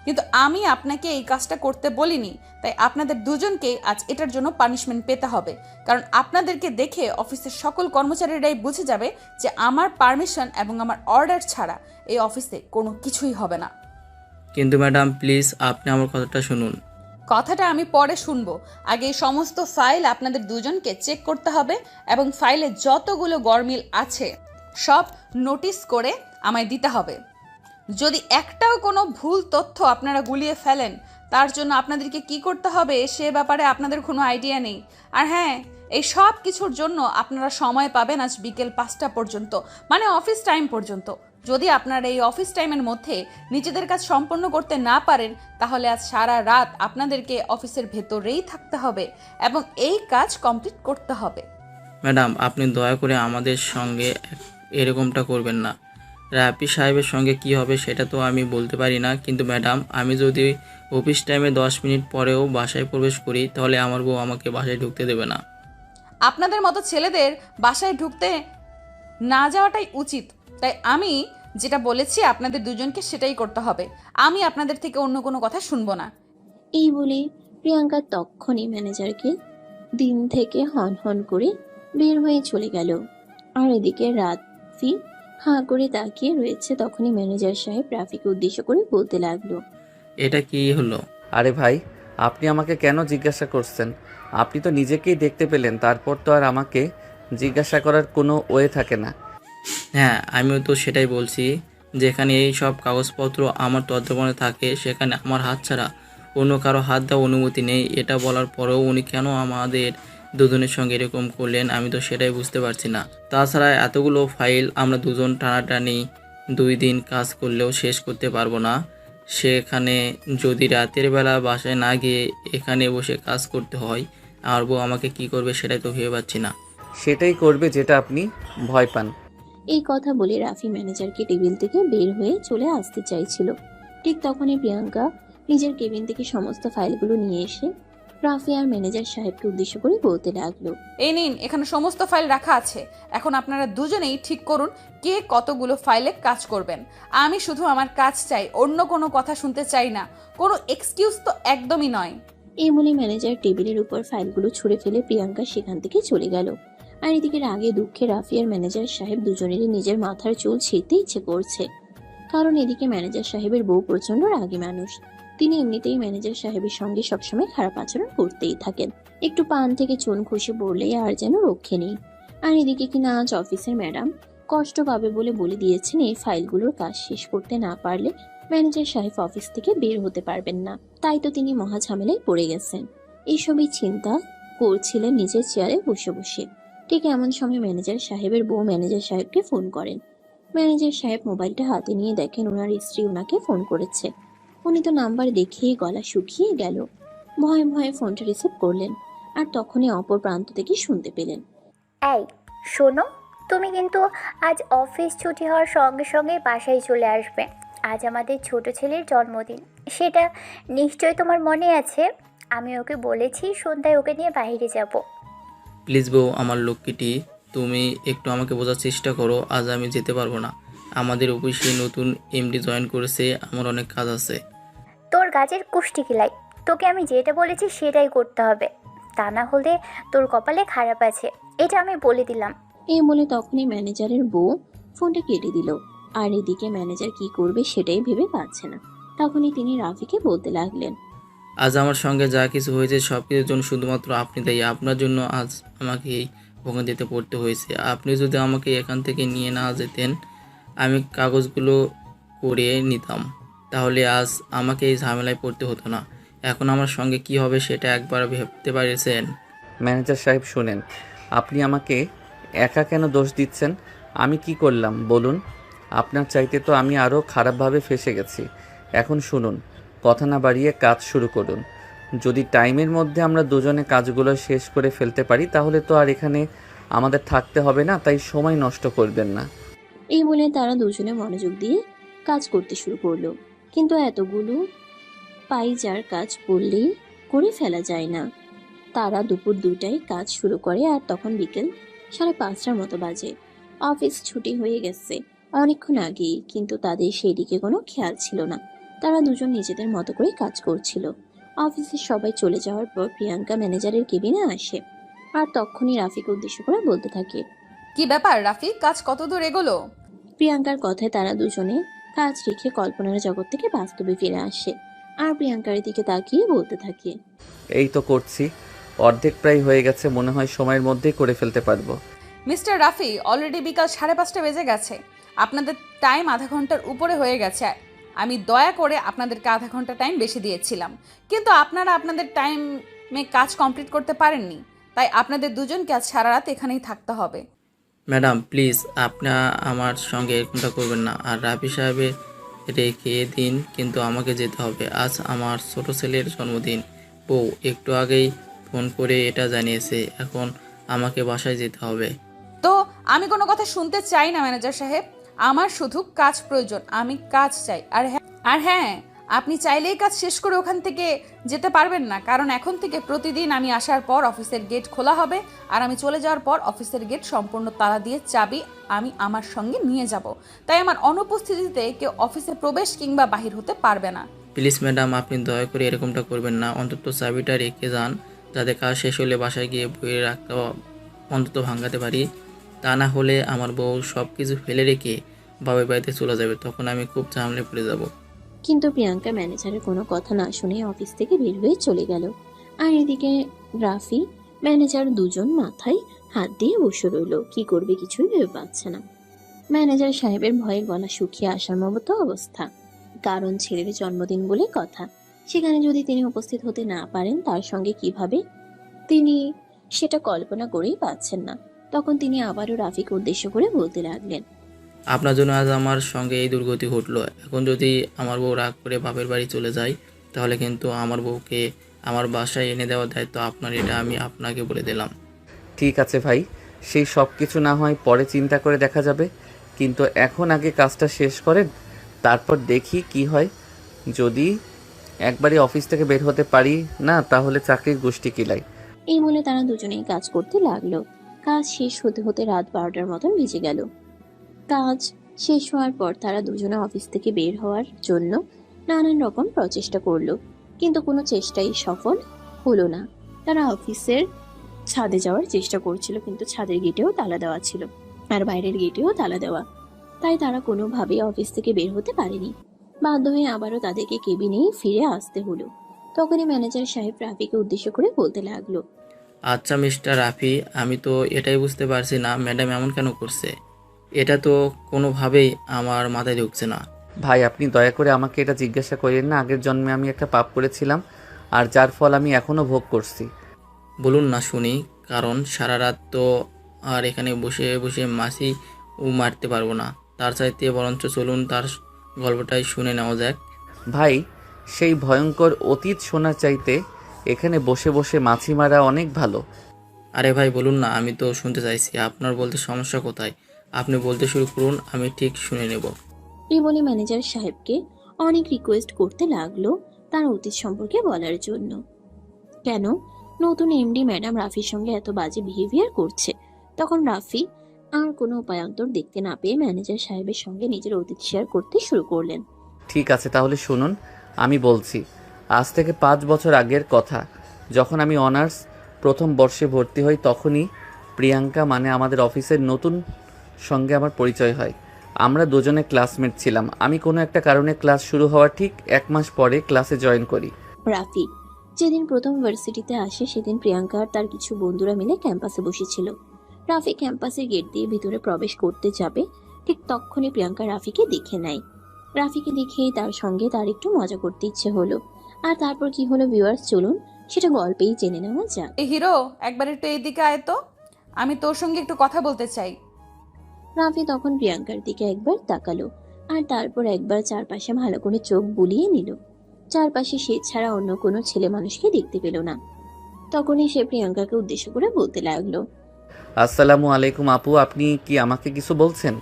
কিন্তু আমি আপনাকে এই কাজটা করতে বলিনি, তাই আপনাদের দুজনকে আজ এটার জন্য পানিশমেন্ট পেতে হবে। কারণ আপনাদেরকে দেখে অফিসের সকল কর্মচারীরাই বুঝে যাবে যে আমার পারমিশন এবং আমার অর্ডার ছাড়া এই অফিসে কোনো কিছুই হবে না। কিন্তু ম্যাডাম প্লিজ, আপনি আমার কথাটা শুনুন। কথাটা আমি পরে শুনবো। আগে এই সমস্ত ফাইল আপনাদের দুজনকে চেক করতে হবে এবং ফাইলে যতগুলো গরমিল আছে সব নোটিশ করে আমায় দিতে হবে। যদি একটাও কোনো ভুল তথ্য আপনারা গুলিয়ে ফেলেন, তার জন্য আপনাদেরকে কি করতে হবে সে ব্যাপারে আপনাদের কোনো আইডিয়া নেই। আর হ্যাঁ, এই সব কিছুর জন্য আপনারা সময় পাবেন আজ বিকেল 5টা পর্যন্ত, মানে অফিস টাইম পর্যন্ত। যদি আপনারা এই অফিস টাইমের মধ্যে নিজেদের কাজ সম্পন্ন করতে না পারেন, তাহলে আজ সারা রাত আপনাদেরকে অফিসের ভেতরেই থাকতে হবে এবং এই কাজ কমপ্লিট করতে হবে। ম্যাডাম আপনি দয়া করে আমাদের সঙ্গে এরকমটা করবেন না। রাফি সাহেবের সঙ্গে কি হবে সেটা তো আমি বলতে পারি না, কিন্তু ম্যাডাম আমি যদি অফিস টাইমে 10 মিনিট পরেও বাসায় প্রবেশ করি, তাহলে আমার বউ আমাকে বাসায় ঢুকতে দেবে না। আপনাদের মতো ছেলেদের বাসায় ঢুকতে না যাওয়াটাই উচিত। তাই আমি যেটা বলেছি আপনাদের দুজনকে সেটাই করতে হবে। আমি আপনাদের থেকে অন্য কোনো কথা শুনবো না। এই বলে প্রিয়াঙ্কা তক্ষণই ম্যানেজারকে দিন থেকে হন হন করে বের হয়ে চলে গেল। আর এদিকে রাফি হাঁ করে তাকিয়ে রয়েছে। তখনই ম্যানেজার সাহেব রাফিকে উদ্দেশ্য করে বলতে লাগলো, এটা কি হলো? আরে ভাই, আপনি আমাকে কেন জিজ্ঞাসা করছেন? আপনি তো নিজেকেই দেখতে পেলেন, তারপর তো আর আমাকে জিজ্ঞাসা করার কোনো ওয়ে থাকে না। হ্যাঁ, আমিও তো সেটাই বলছি। যেখানে এই সব কাগজপত্র আমার তত্ত্বাবধানে থাকে, সেখানে আমার হাত ছাড়া অন্য কারো হাত দেওয়ার অনুমতি নেই। এটা বলার পরেও উনি কেন আমাদের দুজনের সঙ্গে এরকম করলেন, আমি তো সেটাই বুঝতে পারছি না। তাছাড়া এতগুলো ফাইল আমরা দুজন টানাটানি 2 দিন কাজ করলেও শেষ করতে পারবো না। সেখানে যদি রাতের বেলা বাসায় না গিয়ে এখানে বসে কাজ করতে হয়, আমার বউ আমাকে কি করবে সেটাই তো ভেবে পাচ্ছি না। সেটাই করবে যেটা আপনি ভয় পান। এই কথা বলে রাফি ম্যানেজারকে টেবিল থেকে বের হয়ে চলে আসতে চাইছিল। ঠিক তখনই প্রিয়াঙ্কা নিজের কেবিন থেকে সমস্ত ফাইলগুলো নিয়ে এসে রাফি আর ম্যানেজার সাহেবকে উদ্দেশ্য করে বলতে লাগলো, এই নিন, এখানে সমস্ত ফাইল রাখা আছে। এখন আপনারা দুজনেই ঠিক করুন কে কতগুলো ফাইলে কাজ করবেন। আমি শুধু আমার কাজ চাই, অন্য কোনো কথা শুনতে চাই না। কোনো এক্সকিউজ তো একদমই নয়। এই বলে ম্যানেজার টেবিলের উপর ফাইলগুলো ছুঁড়ে ফেলে প্রিয়াঙ্কা সেখান থেকে চলে গেল। আর এদিকে রাগে দুঃখে রাফি আর ম্যানেজার সাহেব দুজনেরই নিজের মাথার চুল ছিঁড়তে ইচ্ছে করছে। কারণ এদিকে ম্যানেজার সাহেবের বউ প্রচন্ড রাগী মানুষ। তিনি এমনিতেই ম্যানেজার সাহেবের সঙ্গে সবসময় খারাপ আচরণ করতেই থাকেন। একটু পান থেকে চুন খসে পড়লেই আর যেন রক্ষে নেই। আর এদিকে কিনা আজ অফিসের ম্যাডাম কষ্ট পাবে বলে দিয়েছেন এই ফাইলগুলোর কাজ শেষ করতে না পারলে ম্যানেজার সাহেব অফিস থেকে বের হতে পারবেন না। তাই তো তিনি মহা ঝামেলায় পড়ে গেছেন। এইসবই চিন্তা করছিলেন নিজের চেয়ারে বসে বসে। ঠিক এমন সময় ম্যানেজার সাহেবের বউ ম্যানেজার সাহেবকে ফোন করেন। ম্যানেজার সাহেব মোবাইলটা হাতে নিয়ে দেখেন ওনার স্ত্রী ওনাকে ফোন করেছে। উনি তো নাম্বার দেখিয়ে গলা শুকিয়ে গেল। ভয়ে ভয়ে ফোনটা রিসিভ করলেন। আর তখনই অপর প্রান্ত থেকে শুনতে পেলেন, এই শোনো, তুমি কিন্তু আজ অফিস ছুটি হওয়ার সঙ্গে সঙ্গে বাসায় চলে আসবে। আজ আমাদের ছোট ছেলের জন্মদিন, সেটা নিশ্চয়ই তোমার মনে আছে। আমি ওকে বলেছি সন্ধ্যায় ওকে নিয়ে বাইরে যাব। প্লিজ বউ, আমার লক্ষ্মীটি, তুমি একটু আমাকে বোঝার চেষ্টা করো। আজ আমি যেতে পারবো না। আমাদের অফিসে নতুন এমডি জয়েন করেছে, আমার অনেক কাজ আছে। তোর গাছের কুষ্টি কিলাই, তোকে আমি যেটা বলেছি সেটাই করতে হবে, তা না হলে তোর কপালে খারাপ আছে, এটা আমি বলে দিলাম। এই বলে তখনই ম্যানেজারের বউ ফোনটা কেটে দিল। আর এদিকে ম্যানেজার কি করবে সেটাই ভেবে পাচ্ছে না। তখনই তিনি রাফিকে বলতে লাগলেন, আজ আমার সঙ্গে যা কিছু হয়েছে সব কিছুর জন্য শুধুমাত্র আপনি দায়ী। আপনার জন্য আজ আমাকে এই ভোগান্তিতে পড়তে হয়েছে। আপনি যদি আমাকে এখান থেকে নিয়ে না যেতেন, আমি কাগজগুলো করে নিতাম, তাহলে আজ আমাকে এই ঝামেলায় পড়তে হতো না। এখন আমার সঙ্গে কি হবে সেটা একবার ভাবতে পারছেন? ম্যানেজার সাহেব শুনেন, আপনি আমাকে একা কেন দোষ দিচ্ছেন? আমি কি করলাম বলুন? আপনার চাইতে তো আমি আরও খারাপভাবে ফেঁসে গেছি। এখন শুনুন, কথা না বাড়িয়ে কাজ শুরু করুন। যদি টাইমের মধ্যে আমরা দুজনে কাজগুলো শেষ করে ফেলতে পারি তাহলে তো আর এখানে আমাদের থাকতে হবে না, তাই সময় নষ্ট করবেন না। এই বলে তারা দুজনে মনোযোগ দিয়ে কাজ করতে শুরু করলো। কিন্তু এতগুলো পাইজার কাজ বললেই করে ফেলা যায় না। তারা দুপুর 2টায় কাজ শুরু করে আর তখন বিকেল 5:30টার মতো বাজে। অফিস ছুটি হয়ে গেছে অনেকক্ষণ আগেই, কিন্তু তাদের সেই দিকে কোনো খেয়াল ছিল না। তারা দুজন নিজেদের মতো করে কাজ করছিল। অফিসের সবাই চলে যাওয়ার পর প্রিয়াঙ্কা ম্যানেজারের কেবিনে আসে। আর তখনই রাফিকে উদ্দেশ্য করে বলতে থাকে, কি ব্যাপার রাফি, কাজ কত দূর এগোলো? প্রিয়াঙ্কার কথায় তারা দুজনে কাজ রেখে কল্পনার জগৎ থেকে বাস্তবে ফিরে আসে। আর প্রিয়াঙ্কার দিকে তাকিয়ে বলতে থাকে, এই তো করছি, অর্ধেক প্রায় হয়ে গেছে, মনে হয় সময়ের মধ্যেই করে ফেলতে পারবো। মিস্টার রাফি, অলরেডি বিকাল 5:30 বেজে গেছে। আপনাদের টাইম আধা ঘন্টার উপরে হয়ে গেছে। আমি দয়া করে আপনাদেরকে আধা ঘন্টা টাইম বেশি দিয়েছিলাম, কিন্তু আপনারা আপনাদের টাইমে কাজ কমপ্লিট করতে পারেননি। তাই আপনাদের দুজনকে আজ সারা রাত এখানেই থাকতে হবে। ম্যাডাম প্লিজ, আপনি আমার সঙ্গে এরকমটা করবেন না। আর রাফি সাহেবের রেখে দিন, কিন্তু আমাকে যেতে হবে। আজ আমার ছোট ছেলের জন্মদিন। বউ একটু আগেই ফোন করে এটা জানিয়েছে, এখন আমাকে বাসায় যেতে হবে। তো আমি কোনো কথা শুনতে চাই না ম্যানেজার সাহেব। আমার শুধু কাজ প্রয়োজন, আমি কাজ চাই। আর হ্যাঁ, আপনি চাইলেই কাজ শেষ করে ওখান থেকে যেতে পারবেন না, কারণ এখন থেকে প্রতিদিন আমি আসার পর অফিসের গেট খোলা হবে, আর আমি চলে যাওয়ার পর অফিসের গেট সম্পূর্ণ তালা দিয়ে চাবি আমি আমার সঙ্গে নিয়ে যাব। তাই আমার অনুপস্থিতিতে কেউ অফিসে প্রবেশ কিংবা বাহির হতে পারবে না। প্লিজ ম্যাডাম, আপনি দয়া করে এরকমটা করবেন না। অন্তত চাবিটা রেখে যান, যাতে কাজ শেষ হলে বাসায় গিয়ে বইয়ে রাখতে অন্তত ভাঙাতে পারি। তা না হলে আমার বউ সব কিছু ফেলে রেখে বাবার বাড়িতে চলে যাবে, তখন আমি খুব ঝামেলায় পড়ে যাব। কিন্তু প্রিয়াঙ্কা ম্যানেজারের কোনো কথা না শুনে অফিস থেকে বের হয়ে চলে গেল। আর এদিকে রাফি ম্যানেজার দুজন মাথায় হাত দিয়ে বসে রইল। কি করবে কিছুই ভেবে পাচ্ছে না। ম্যানেজার সাহেবের ভয়ে গলা শুকিয়ে আসার মতো অবস্থা। কারণ ছেলের জন্মদিন বলে কথা, সেখানে যদি তিনি উপস্থিত হতে না পারেন তার সঙ্গে কিভাবে তিনি সেটা কল্পনা করেই পাচ্ছেন না। তখন তিনি আবারও রাফিকে উদ্দেশ্য করে বলতে লাগলেন, আপনার জন্য আজ আমার সঙ্গে এই দুর্গতি ঘটলো। এখন যদি আমার বউ রাগ করে বাপের বাড়ি চলে যায়, তাহলে কিন্তু আমার বউকে আমার বাসায় এনে দেওয়ার দায়িত্ব আপনার, এটা আমি আপনাকে বলে দিলাম। ঠিক আছে ভাই, সেই সব কিছু না হয় পরে চিন্তা করে দেখা যাবে, কিন্তু এখন আগে কাজটা শেষ করেন, তারপর দেখি কি হয়। যদি একবারই অফিস থেকে বের হতে পারি না তাহলে চাকরির গোষ্ঠী কিলাই। এই বলে তারা দুজনেই কাজ করতে লাগলো। কাজ শেষ হতে হতে রাত 12টার মতন বেজে গেল। কাজ শেষ হওয়ার পর তারা দুজনে অফিস থেকে বের হওয়ার জন্য নানান রকম প্রচেষ্টা করলো, কিন্তু কোনো চেষ্টাই সফল হলো না। তারা অফিসের ছাদে যাওয়ার চেষ্টা করছিল, কিন্তু ছাদের গেটেও তালা দেওয়া ছিল আর বাইরের গেটেও তালা দেওয়া। তাই তারা কোনোভাবেই অফিস থেকে বের হতে পারেনি। বাধ্য হয়ে আবারও তাদেরকে কেবিনেই ফিরে আসতে হলো। তখনই ম্যানেজার সাহেব রাফিকে উদ্দেশ্য করে বলতে লাগলো, আচ্ছা মিস্টার রাফি, আমি তো এটাই বুঝতে পারছি না ম্যাডাম এমন কেন করছে। এটা তো কোনোভাবেই আমার মাথায় ঢুকছে না। ভাই আপনি দয়া করে আমাকে এটা জিজ্ঞাসা করেন না। আগের জন্মে আমি একটা পাপ করেছিলাম, আর যার ফল আমি এখনও ভোগ করছি। বলুন না শুনি, কারণ সারা রাত তো আর এখানে বসে বসে মাছি মারতে পারবো না। তার চাইতে বরঞ্চ চলুন তার গল্পটাই শুনে নেওয়া যাক। ভাই, সেই ভয়ঙ্কর অতীত শোনার চাইতে এখানে বসে বসে মাছি মারা অনেক ভালো। আরে ভাই বলুন না, আমি তো শুনতে চাইছি। আপনার বলতে সমস্যা কোথায়? আপনি বলতে শুরু করুন, আমি ঠিক শুনে নেব। এই বলে ম্যানেজার সাহেবকে অনেক রিকোয়েস্ট করতে লাগলো তার অতীত সম্পর্কে বলার জন্য। কেন নতুন এমডি ম্যাডাম রাফির সঙ্গে এত বাজে বিহেভিয়ার করছে। তখন রাফি আর কোনো উপায়ান্তর দেখতে না পেয়ে ম্যানেজার সাহেবের সঙ্গে নিজের অতীত শেয়ার করতে শুরু করলেন। ঠিক আছে, তাহলে শুনুন, আমি বলছি। আজ থেকে 5 বছর আগের কথা, যখন আমি অনার্স প্রথম বর্ষে ভর্তি হই, তখনই প্রিয়াঙ্কা মানে আমাদের অফিসের নতুন সঙ্গে আমার পরিচয় হয়। আমরা দুজনে ক্লাসমেট ছিলাম। আমি কোনো একটা কারণে ক্লাস শুরু হওয়ার ঠিক 1 মাস পরে ক্লাসে জয়েন করি। রাফি যেদিন প্রথম ভার্সিটিতে আসে সেদিন প্রিয়াঙ্কা আর তার কিছু বন্ধুরা মিলে ক্যাম্পাসে বসেছিল। রাফি ক্যাম্পাসের গেট দিয়ে ভিতরে প্রবেশ করতে যাবে, ঠিক তখনই প্রিয়াঙ্কা রাফিকে দেখে নেয়। রাফিকে দেখেই তার সঙ্গে তার একটু মজা করতে ইচ্ছে হলো। আর তারপর কি হলো ভিউয়ার্স, চলুন সেটা গল্পেই জেনে নেওয়া যাক। এই হিরো, একবার একটু এইদিকে আয় তো, আমি তোর সঙ্গে একটু কথা বলতে চাই। রাফি তখন প্রিয়াঙ্কার দিকে একবার তাকালো আর তারপর একবার চারপাশে ভালো করে চোখ বুলিয়ে নিল। চারপাশে সে ছাড়া অন্য কোনো ছেলে মানুষকে দেখতে পেল না। তখনই সে প্রিয়াঙ্কাকে উদ্দেশ্য করে বলতে লাগলো, আসসালামু আলাইকুম আপু, আপনি কি আমাকে কিছু বলছেন?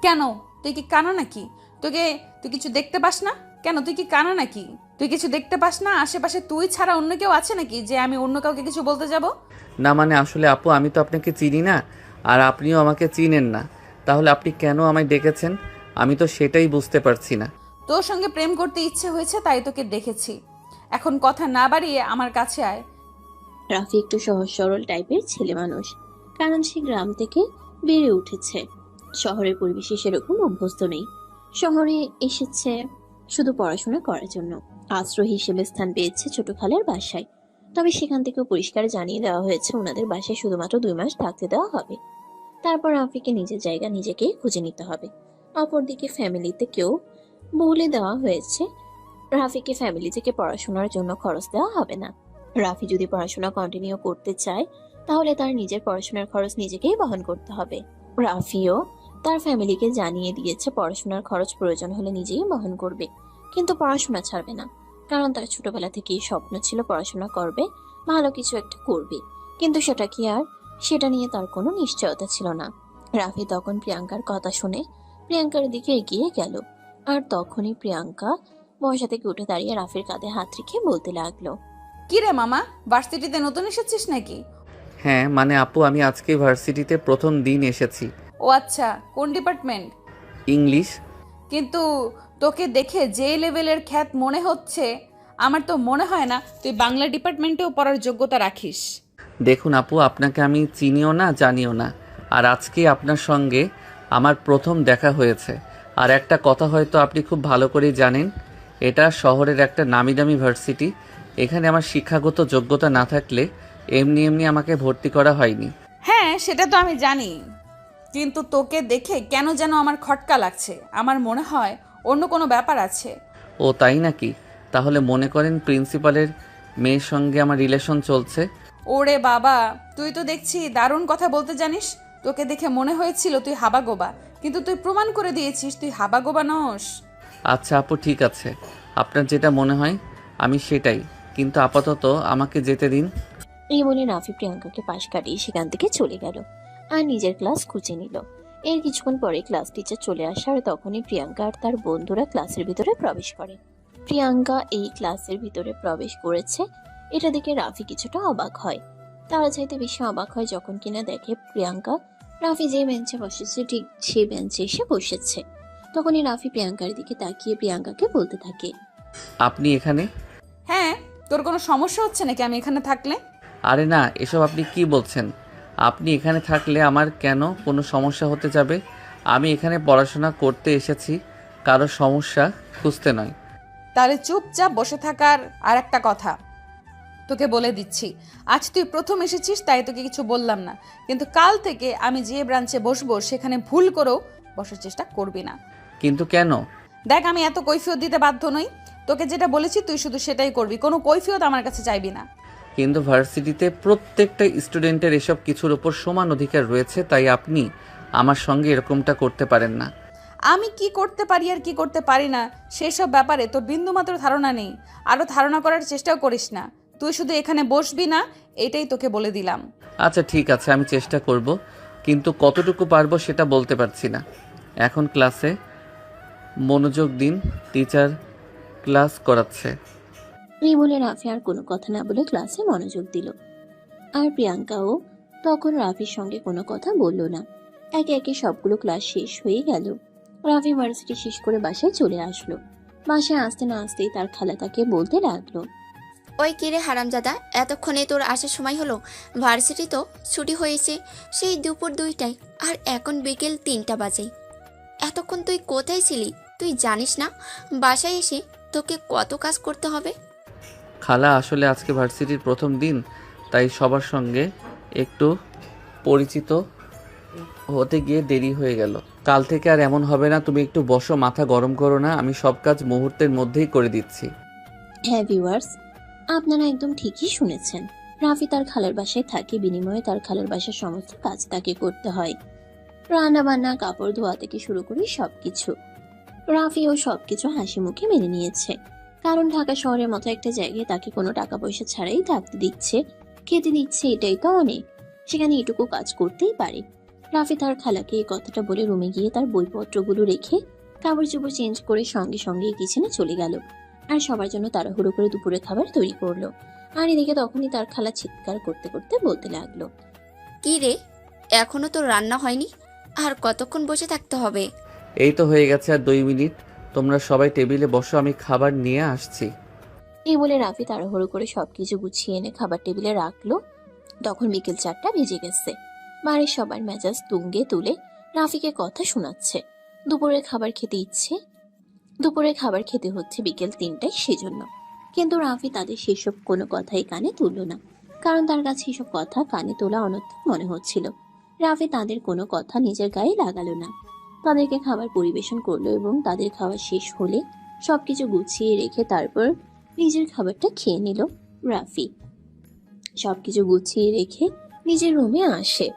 কেন, তুই কি কানা নাকি? তুই কিছু দেখতে পাস না? কেন, তুই কি কানা নাকি? তুই কিছু দেখতে পাস না? আশেপাশে তুই ছাড়া অন্য কেউ আছে নাকি যে আমি অন্য কাউকে কিছু বলতে যাব? না মানে আসলে আপু, আমি তো আপনাকে চিনি না, আর আপনিও আমাকে চিনেন না। তাহলে আপনি কেন আমায় ডেকেছেন? আমি তো সেটাই বুঝতে পারছি না। তোর সঙ্গে প্রেম করতে ইচ্ছে হয়েছে তাই তোকে দেখেছি। এখন কথা না বাড়িয়ে আমার কাছে আয়। রাফি একটু সহজ সরল টাইপের ছেলে মানুষ, কারণ সে গ্রাম থেকে বেড়ে উঠেছে। শহরের পরিবেশে সেরকম অভ্যস্ত নেই। শহরে এসেছে শুধু পড়াশোনা করার জন্য। আশ্রয় হিসেবে স্থান পেয়েছে ছোট খালের বাসায়। তবে সেখান থেকেও পরিষ্কার জানিয়ে দেওয়া হয়েছে ওনাদের বাসায় শুধুমাত্র 2 মাস থাকতে দেওয়া হবে। তারপর রাফিকে নিজের জায়গা নিজেকেই খুঁজে নিতে হবে। অপরদিকে ফ্যামিলিতে কেউ বলে দেওয়া হয়েছে রাফিকে ফ্যামিলি থেকে পড়াশোনার জন্য খরচ দেওয়া হবে না। রাফি যদি পড়াশোনা কন্টিনিউ করতে চায় তাহলে তার নিজের পড়াশোনার খরচ নিজেকেই বহন করতে হবে। রাফিও তার ফ্যামিলিকে জানিয়ে দিয়েছে পড়াশোনার খরচ প্রয়োজন হলে নিজেই বহন করবে, কিন্তু পড়াশোনা ছাড়বে না। কারণ তার ছোটবেলা থেকেই স্বপ্ন ছিল পড়াশোনা করবে, ভালো কিছু একটা করবে, কিন্তু সেটা কি আর, সেটা নিয়ে তার কোনো নিশ্চয়তা ছিল না। রাফি তখন প্রিয়াঙ্কার কথা শুনে প্রিয়াঙ্কার দিকে এগিয়ে গেল। আর তখনই প্রিয়াঙ্কা বসা থেকে উঠে দাঁড়িয়ে রাফির কাঁধে হাত রেখে বলতে লাগলো, কি রে মামা, ভার্সিটিতে নতুন এসেছিস নাকি? হ্যাঁ মানে আপু, আমি আজকে ভার্সিটিতে প্রথম দিন এসেছি। ও আচ্ছা, কোন ডিপার্টমেন্ট? ইংলিশ। কিন্তু তোকে দেখে যে লেভেলের খ্যাত মনে হচ্ছে, আমার তো মনে হয় না তুই বাংলা ডিপার্টমেন্টেও পড়ার যোগ্যতা রাখিস। দেখুন আপু, আপনাকে আমি চিনিও না জানিও না, আর আজকে আপনার সঙ্গে আমার প্রথম দেখা হয়েছে। আর একটা কথা হয়তো আপনি খুব ভালো করেই জানেন, এটা শহরের একটা নামি দামি ভার্সিটি। এখানে আমার শিক্ষাগত যোগ্যতা না থাকলে এমনি এমনি আমাকে ভর্তি করা হয়নি। হ্যাঁ সেটা তো আমি জানি, কিন্তু তোকে দেখে কেন যেন আমার খটকা লাগছে। আমার মনে হয় অন্য কোনো ব্যাপার আছে। ও তাই নাকি? তাহলে মনে করেন প্রিন্সিপালের মেয়ের সঙ্গে আমার রিলেশন চলছে। ওরে বাবা, তুই তো দেখছি দারুণ কথা বলতে জানিস। তোকে দেখে মনে হয়েছিল তুই হাবাগোবা, কিন্তু তুই প্রমাণ করে দিয়েছিস তুই হাবাগোবা নস। আচ্ছা আপু, ঠিক আছে, আপনার যেটা মনে হয় আমি সেটাই, কিন্তু আপাতত আমাকে যেতে দিন। এই বলে রাফি প্রিয়াঙ্কাকে পাশ কাটিয়ে সেখান থেকে চলে গেল আর নিজের ক্লাস খুঁজে নিল। এর কিছুক্ষণ পরে ক্লাস টিচার চলে আসার তখনই প্রিয়াঙ্কা আর তার বন্ধুরা ক্লাসের ভিতরে প্রবেশ করে। প্রিয়াঙ্কা এই ক্লাসের ভিতরে প্রবেশ করেছে এটা দেখে রাফি কিছুটা অবাক হয়। তারা চাইতে বেশি অবাক হয় যখন কিনা দেখে প্রিয়াঙ্কা রাফি যে বেঞ্চে বসেছে ঠিক সেই বেঞ্চে এসে বসেছে। তখনই রাফি প্রিয়াঙ্কার দিকে তাকিয়ে প্রিয়াঙ্কাকে বলতে থাকে, আপনি এখানে? হ্যাঁ, তোর কোনো সমস্যা হচ্ছে নাকি আমি এখানে থাকলে? আরে না, এসব আপনি কি বলছেন? আপনি এখানে থাকলে আমার কেন কোনো সমস্যা হতে যাবে? আমি এখানে পড়াশোনা করতে এসেছি, কারো সমস্যা খুঁজতে নয়। তাহলে চুপচাপ বসে থাকার আর একটা কথা তোকে বলে দিচ্ছি, আজ তুই প্রথম এসেছিস তাই তোকে কিছু বললাম না, কিন্তু কাল থেকে আমি যে ব্রাঞ্চে বসবো সেখানে ভুল করেও বসার চেষ্টা করবি না। কিন্তু কেন? দেখ, আমি এত কৈফিয়ত দিতে বাধ্য নই। তোকে যেটা বলেছি তুই শুধু সেটাই করবি, কোনো কৈফিয়ত আমার কাছে চাইবি না। কিন্তু ভার্সিটিতে প্রত্যেকটা স্টুডেন্টের এসব কিছুর ওপর সমান অধিকার রয়েছে, তাই আপনি আমার সঙ্গে এরকমটা করতে পারেন না। আমি কি করতে পারি আর কি করতে পারি না সেসব ব্যাপারে তোর বিন্দুমাত্র ধারণা নেই, আরও ধারণা করার চেষ্টাও করিস না। তুই শুধু এখানে বসবি না, এটাই তোকে বলে দিলাম। আচ্ছা ঠিক আছে, আমি চেষ্টা করব, কিন্তু কতটুকু পারবো সেটা বলতে পারছি না। এখন ক্লাসে মনোযোগ দিন, টিচার ক্লাস করাচ্ছে। এই বলে রাফি আর কোনো কথা না বলে ক্লাসে মনোযোগ দিল। আর প্রিয়াঙ্কাও তখন রাফির সঙ্গে কোনো কথা বলল না। একে একে সবগুলো ক্লাস শেষ হয়ে গেল। রাফি ভার্সিটি শেষ করে বাসায় চলে আসলো। বাসায় আসতে না আসতেই তার খালা তাকে বলতে লাগলো, ওই কিরে হারামজাদা, এতক্ষণে তোর আসার সময় হলো? ভার্সিটি তো ছুটি হয়েছে সেই দুপুর 2টায়, আর এখন বিকেল 3টা বাজে। এতক্ষণ তুই কোথায় ছিলি? তুই জানিস না বাসায় এসে তোকে কত কাজ করতে হবে? খালা, আসলে আজকে ভার্সিটির প্রথম দিন, তাই সবার সঙ্গে একটু পরিচিত হতে গিয়ে দেরি হয়ে গেল। কাল থেকে আর এমন হবে না, তুমি একটু বসো, মাথা গরম করো না, আমি সব কাজ মুহূর্তের মধ্যেই করে দিচ্ছি। হ্যাঁ ভিউয়ার্স, আপনারা একদম ঠিকই শুনেছেন। রাফি তার খালার বাসায় থাকে, বিনিময়ে তার খালার বাসার সমস্ত কাজ তাকে করতে হয়। রান্না বান্না, কাপড় ধোয়া থেকে শুরু করে সবকিছু। রাফিও সবকিছু হাসি মুখে মেনে নিয়েছে, কারণ ঢাকা শহরের মতো একটা জায়গায় তাকে কোনো টাকা পয়সা ছাড়াই থাকতে দিচ্ছে, খেতে দিচ্ছে, এটাই তো অনেক। সেখানে এটুকু কাজ করতেই পারে। রাফি তার খালাকে এই কথাটা বলে রুমে গিয়ে তার বইপত্রগুলো রেখে কাপড় চোপড় চেঞ্জ করে সঙ্গে সঙ্গে কিচেনে চলে গেল আর সবার জন্য তাড়াহুড়ো করে দুপুরে খাবার তৈরি করলো। আর এদিকে তখনই তার খালা চিৎকার করতে করতে বলতে লাগলো, কি রে, এখনো তোর রান্না হয়নি? আর কতক্ষণ বসে থাকতে হবে? এই তো হয়ে গেছে, আর 2 মিনিট। তোমরা সবাই টেবিলে বসো, আমি খাবার নিয়ে আসছি। এই বলে রাফি তাড়াহুড়ো করে সবকিছু গুছিয়ে এনে খাবার টেবিলে রাখলো। তখন বিকেল 4টা বেজে গেছে। বাড়ির সবার মেজাজ তুঙ্গে তুলে রাফিকে কথা শোনাচ্ছে। দুপুরে খাবার খেতে হচ্ছে বিকেল 3টায়, সেজন্য। কিন্তু রাফি তাদের সেসব কোনো কথাই কানে তুলল না, কারণ তার কাছে এসব কথা কানে তোলা অনর্থক মনে হচ্ছিল। রাফি তাদের কোনো কথা নিজের গায়ে লাগালো না, তাদেরকে খাবার পরিবেশন করলো এবং তাদের খাওয়া শেষ হলে সবকিছু গুছিয়ে রেখে তারপর নিজের খাবারটা খেয়ে নিল। রাফি সবকিছু গুছিয়ে রেখে নিজের রুমে আসে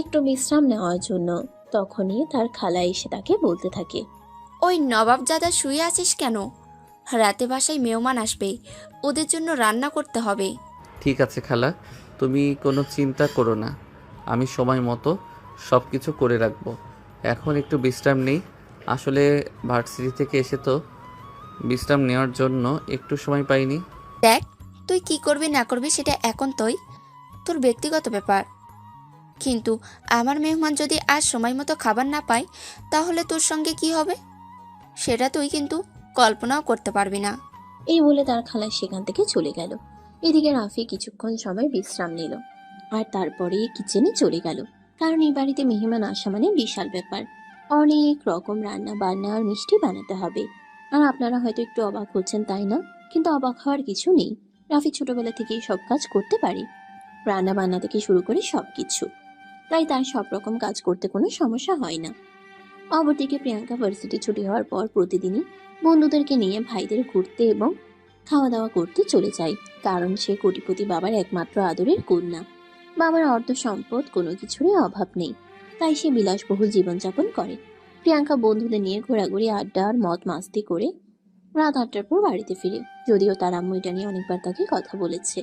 একটু বিশ্রাম নেওয়ার জন্য। তখনই তার খালা এসে তাকে বলতে থাকে, ওই নবাবজাদা শুয়ে আছিস কেন? রাতে বাসায় মেহমান আসবে, ওদের জন্য রান্না করতে হবে। ঠিক আছে খালা, তুমি কোনো চিন্তা করো না, আমি সময় মতো সব কিছু করে রাখবো। এখন একটু বিশ্রাম নেই। আসলে ভার্সিটি থেকে এসে তো বিশ্রাম নেওয়ার জন্য একটু সময় পাইনি। দেখ, তুই কি করবি না করবি সেটা এখন তোর ব্যক্তিগত ব্যাপার, কিন্তু আমার মেহমান যদি আজ সময় মতো খাবার না পায় তাহলে তোর সঙ্গে কি হবে সেটা তুই কিন্তু কল্পনাও করতে পারবি না। এই বলে তার খালা সেখান থেকে চলে গেল। এদিকে রাফি কিছুক্ষণ সময় বিশ্রাম নিল আর তারপরে কিচেনে চলে গেল, কারণ এই বাড়িতে মেহমান আসা মানে বিশাল ব্যাপার। অনেক রকম রান্না বান্না আর মিষ্টি বানাতে হবে। আর আপনারা হয়তো একটু অবাক হচ্ছেন, তাই না? কিন্তু অবাক হওয়ার কিছু নেই। রাফি ছোটবেলা থেকেই সব কাজ করতে পারে, রান্না বান্না থেকে শুরু করে সবকিছু, তাই তার সব রকম কাজ করতে কোনো সমস্যা হয় না। অপরদিকে প্রিয়াঙ্কা ভার্সিটি ছুটি হওয়ার পর প্রতিদিনই বন্ধুদেরকে নিয়ে ভাইদের ঘুরতে এবং খাওয়া দাওয়া করতে চলে যায়, কারণ সে কোটিপতি বাবার একমাত্র আদরের কন্যা। বাবার অর্থ সম্পদ কোনো কিছুরই অভাব নেই, তাই সে বিলাসবহুল জীবনযাপন করে। প্রিয়াঙ্কা বন্ধুদের নিয়ে ঘোরাঘুরি, আড্ডা আর মদ মাস্তি করে রাত 8টার পর বাড়িতে ফিরে। যদিও তার আম্মু এটা নিয়ে অনেকবার তাকে কথা বলেছে,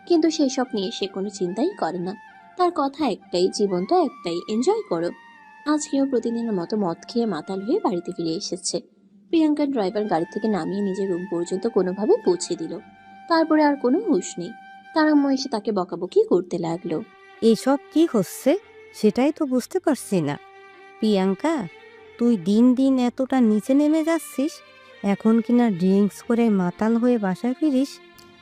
কিন্তু সেসব নিয়ে সে কোনো চিন্তাই করে না। তার কথা একটাই, জীবন তো একটাই, এনজয় করো। আজকেও প্রতিদিনের মতো মদ খেয়ে মাতাল হয়ে বাড়িতে ফিরে এসেছে। প্রিয়াঙ্কার ড্রাইভার গাড়ি থেকে নামিয়ে নিজের রুম পর্যন্ত কোনোভাবে পৌঁছে দিল। তারপরে আর কোনো হুঁশ নেই। তার আম্মু এসে তাকে বকাবকি করতে লাগলো। এসব কি হচ্ছে সেটাই তো বুঝতে পারছি না। প্রিয়াঙ্কা, তুই দিন দিন এতটা নিচে নেমে যাচ্ছিস, এখন কিনা ড্রিঙ্কস করে মাতাল হয়ে বাসায় ফিরিস।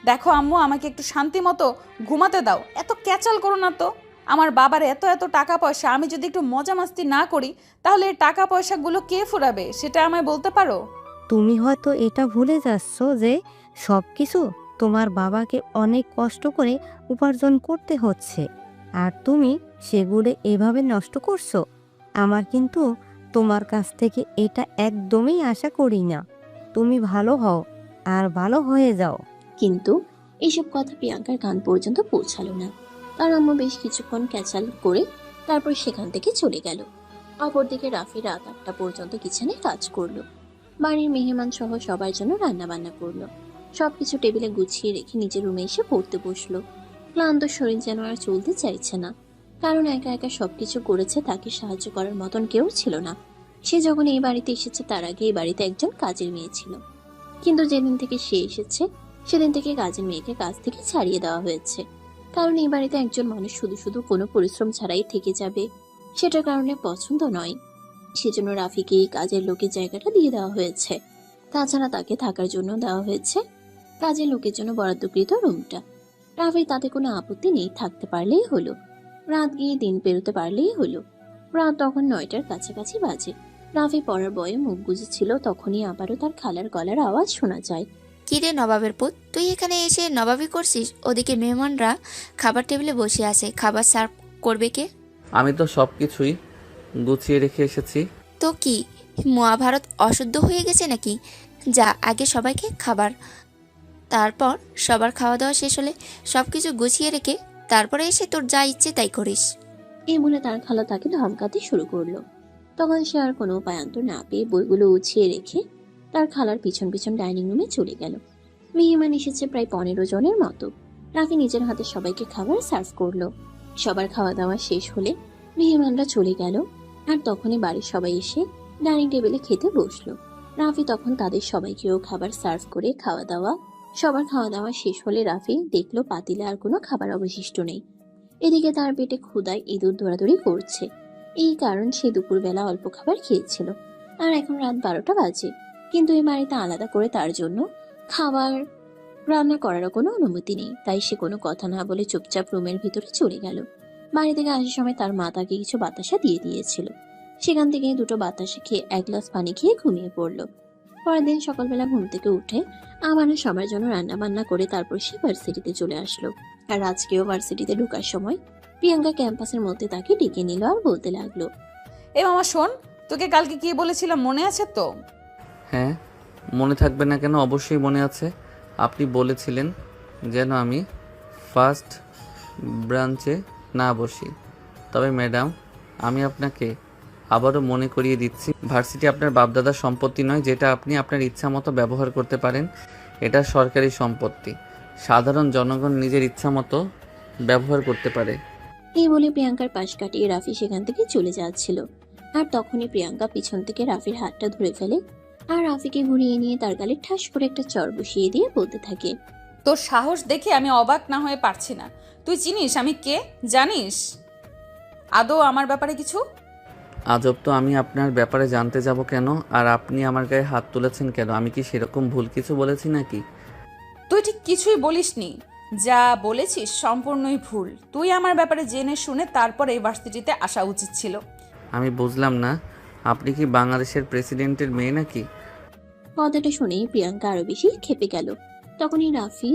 দেখো আম্মু, আমাকে একটু শান্তি মতো ঘুমাতে দাও, এত ক্যাচাল করো না তো। আমার বাবার এত এত টাকা পয়সা, আমি যদি একটু মজা মাস্তি না করি তাহলে এই টাকা পয়সাগুলো কে ফুরাবে সেটা আমায় বলতে পারো? তুমি হয়তো এটা ভুলে যাচ্ছ যে সব কিছু তোমার বাবাকে অনেক কষ্ট করে উপার্জন করতে হচ্ছে, আর তুমি সেগুলো এভাবে নষ্ট করছো। আমার কিন্তু তোমার কাছ থেকে এটা একদমই আশা করি না। তুমি ভালো হও আর ভালো হয়ে যাও। কিন্তু এইসব কথা প্রিয়াঙ্কার কান পর্যন্ত পৌঁছালো না। তার আম্মু বেশ কিছুক্ষণ ক্যাচাল করে তারপর সেখান থেকে চলে গেল। অপরদিকে রাফি রাত 8টা পর্যন্ত কিচেনে কাজ করলো। বাড়ির মেহমান সহ সবার জন্য রান্না বান্না করলো। সবকিছু টেবিলে গুছিয়ে রেখে নিজের রুমে এসে পড়তে বসলো। ক্লান্ত শরীর যেন আর চলতে চাইছে না, কারণ একা একা সবকিছু করেছে, তাকে সাহায্য করার মতন কেউ ছিল না। সে যখন এই বাড়িতে এসেছে তার আগে এই বাড়িতে একজন কাজের মেয়ে ছিল, কিন্তু যেদিন থেকে সে এসেছে সেদিন থেকে কাজের মেয়েকে কাজ থেকে ছাড়িয়ে দেওয়া হয়েছে। কারণ এই বাড়িতে একজন মানুষ শুধু শুধু কোনো পরিশ্রম ছাড়াই থেকে যাবে সেটার কারণে পছন্দ নয়। সেজন্য রাফিকে এই কাজের লোকের জায়গাটা দিয়ে দেওয়া হয়েছে। তাছাড়া তাকে থাকার জন্য দেওয়া হয়েছে কাজের লোকের জন্য বরাদ্দকৃত রুমটা। রাফি তাতে কোনো আপত্তি নেই, থাকতে পারলেই হলো। রাত গিয়ে দিন পেরোতে পারলেই হলো। রাত তখন 9টার কাছাকাছি বাজে। রাফি পড়ার বয়ে মুখ গুজেছিল, তখনই আবারও তার খালার গলার আওয়াজ শোনা যায়। কিরে নবাবের পুত, তুই এখানে এসে নবাবি করছিস? ওদিকে মেহমানরা খাবার টেবিলে বসে আছে, খাবার সার্ভ করবে কে? আমি তো সব কিছুই গুছিয়ে রেখে এসেছি। তো কি মহাভারত অশুদ্ধ হয়ে গেছে নাকি? যা আগে সবাইকে খাবার, তারপর সবার খাওয়া দাওয়া শেষ হলে সব কিছু গুছিয়ে রেখে তারপরে এসে তোর যা ইচ্ছে তাই করিস। এই বলে তার খালা তাকে ধমকাতে শুরু করলো। তখন সে আর কোনো উপায়ান্তর না পেয়ে বইগুলো উছিয়ে রেখে তার খালার পিছন পিছন ডাইনিং রুমে চলে গেল। মেহমান এসেছে প্রায় 15 জনের মতো। রাফি নিজের হাতে সবাইকে খাবার সার্ভ করলো। সবার খাওয়া দাওয়া শেষ হলে মেহমানরা চলে গেল, আর তখনই বাড়ির সবাই এসে ডাইনিং টেবিলে খেতে বসলো। রাফি তখন তাদের সবাইকেও খাবার সার্ভ করে সবার খাওয়া দাওয়া শেষ হলে রাফি দেখলো পাতিলে আর কোনো খাবার অবশিষ্ট নেই। এদিকে তার পেটে ক্ষুধায় ইঁদুর দৌড়াদৌড়ি করছে। এই কারণ সে দুপুরবেলা অল্প খাবার খেয়েছিল, আর এখন রাত 12টা বাজে। কিন্তু এই বাড়িতে আলাদা করে তার জন্য খাবার রান্না করারও কোনো অনুমতি নেই। তাই সে কোনো কথা না বলে চুপচাপ রুমের ভিতরে চলে গেল। বাড়ি থেকে আসার সময় তার মা তাকে কিছু বাতাসা দিয়ে দিয়েছিল। সেখান থেকে 2টো বাতাসা খেয়ে 1 গ্লাস পানি খেয়ে ঘুমিয়ে পড়লো। পরের দিন সকালবেলা ঘুম থেকে উঠে আমারও সবার জন্য রান্না বান্না করে তারপর সে ভার্সিটিতে চলে আসলো। আর আজকেও ভার্সিটিতে ঢোকার সময় প্রিয়াঙ্কা ক্যাম্পাসের মধ্যে তাকে ডেকে নিল আর বলতে লাগলো, এ মামা শোন, তোকে কালকে কি বলেছিলাম মনে আছে তো? হ্যাঁ, মনে থাকবে না কেন? অবশ্যই মনে আছে। আপনি বলেছিলেন যেন আমি ফার্স্ট ব্রাঞ্চে না বসি। তবে ম্যাডাম, আমি আপনাকে আবারও মনে করিয়ে দিচ্ছি, ভার্সিটি আপনার বাপদাদার সম্পত্তি নয় যেটা আপনি আপনার ইচ্ছা মতো ব্যবহার করতে পারেন। এটা সরকারি সম্পত্তি, সাধারণ জনগণ নিজের ইচ্ছা মতো ব্যবহার করতে পারে। এই বলে প্রিয়াঙ্কার পাশ কাটিয়ে রাফি সেখান থেকে চলে যাচ্ছিল। আর তখনই প্রিয়াঙ্কা পিছন থেকে রাফির হাতটা ধরে ফেলে আর রাফিকে ঘুরিয়ে নিয়ে তার গালে ঠাস করে একটা চড় বসিয়ে দিয়ে বলতে থাকে, তোর সাহস দেখে আমি অবাক না হয়ে পারছি না। তুই চিনিস আমি কে? জানিস আদৌ আমার ব্যাপারে কিছু? আজব তো, আমি আপনার ব্যাপারে জানতে যাব কেন? আর আপনি আমার গায়ে হাত তুলেছেন কেন? আমি কি সেরকম ভুল কিছু বলেছি নাকি? তুই ঠিক কিছুই বলিসনি, যা বলেছিস সম্পূর্ণই ভুল। তুই আমার ব্যাপারে জেনে শুনে তারপর এই ভার্সিটিতে আসা উচিত ছিল। আমি বুঝলাম না, আপনি কি বাংলাদেশের প্রেসিডেন্টের মেয়ে নাকি? কথাটা শুনেই প্রিয়াঙ্কা আরো বেশি ক্ষেপে গেল। তখনই রাফি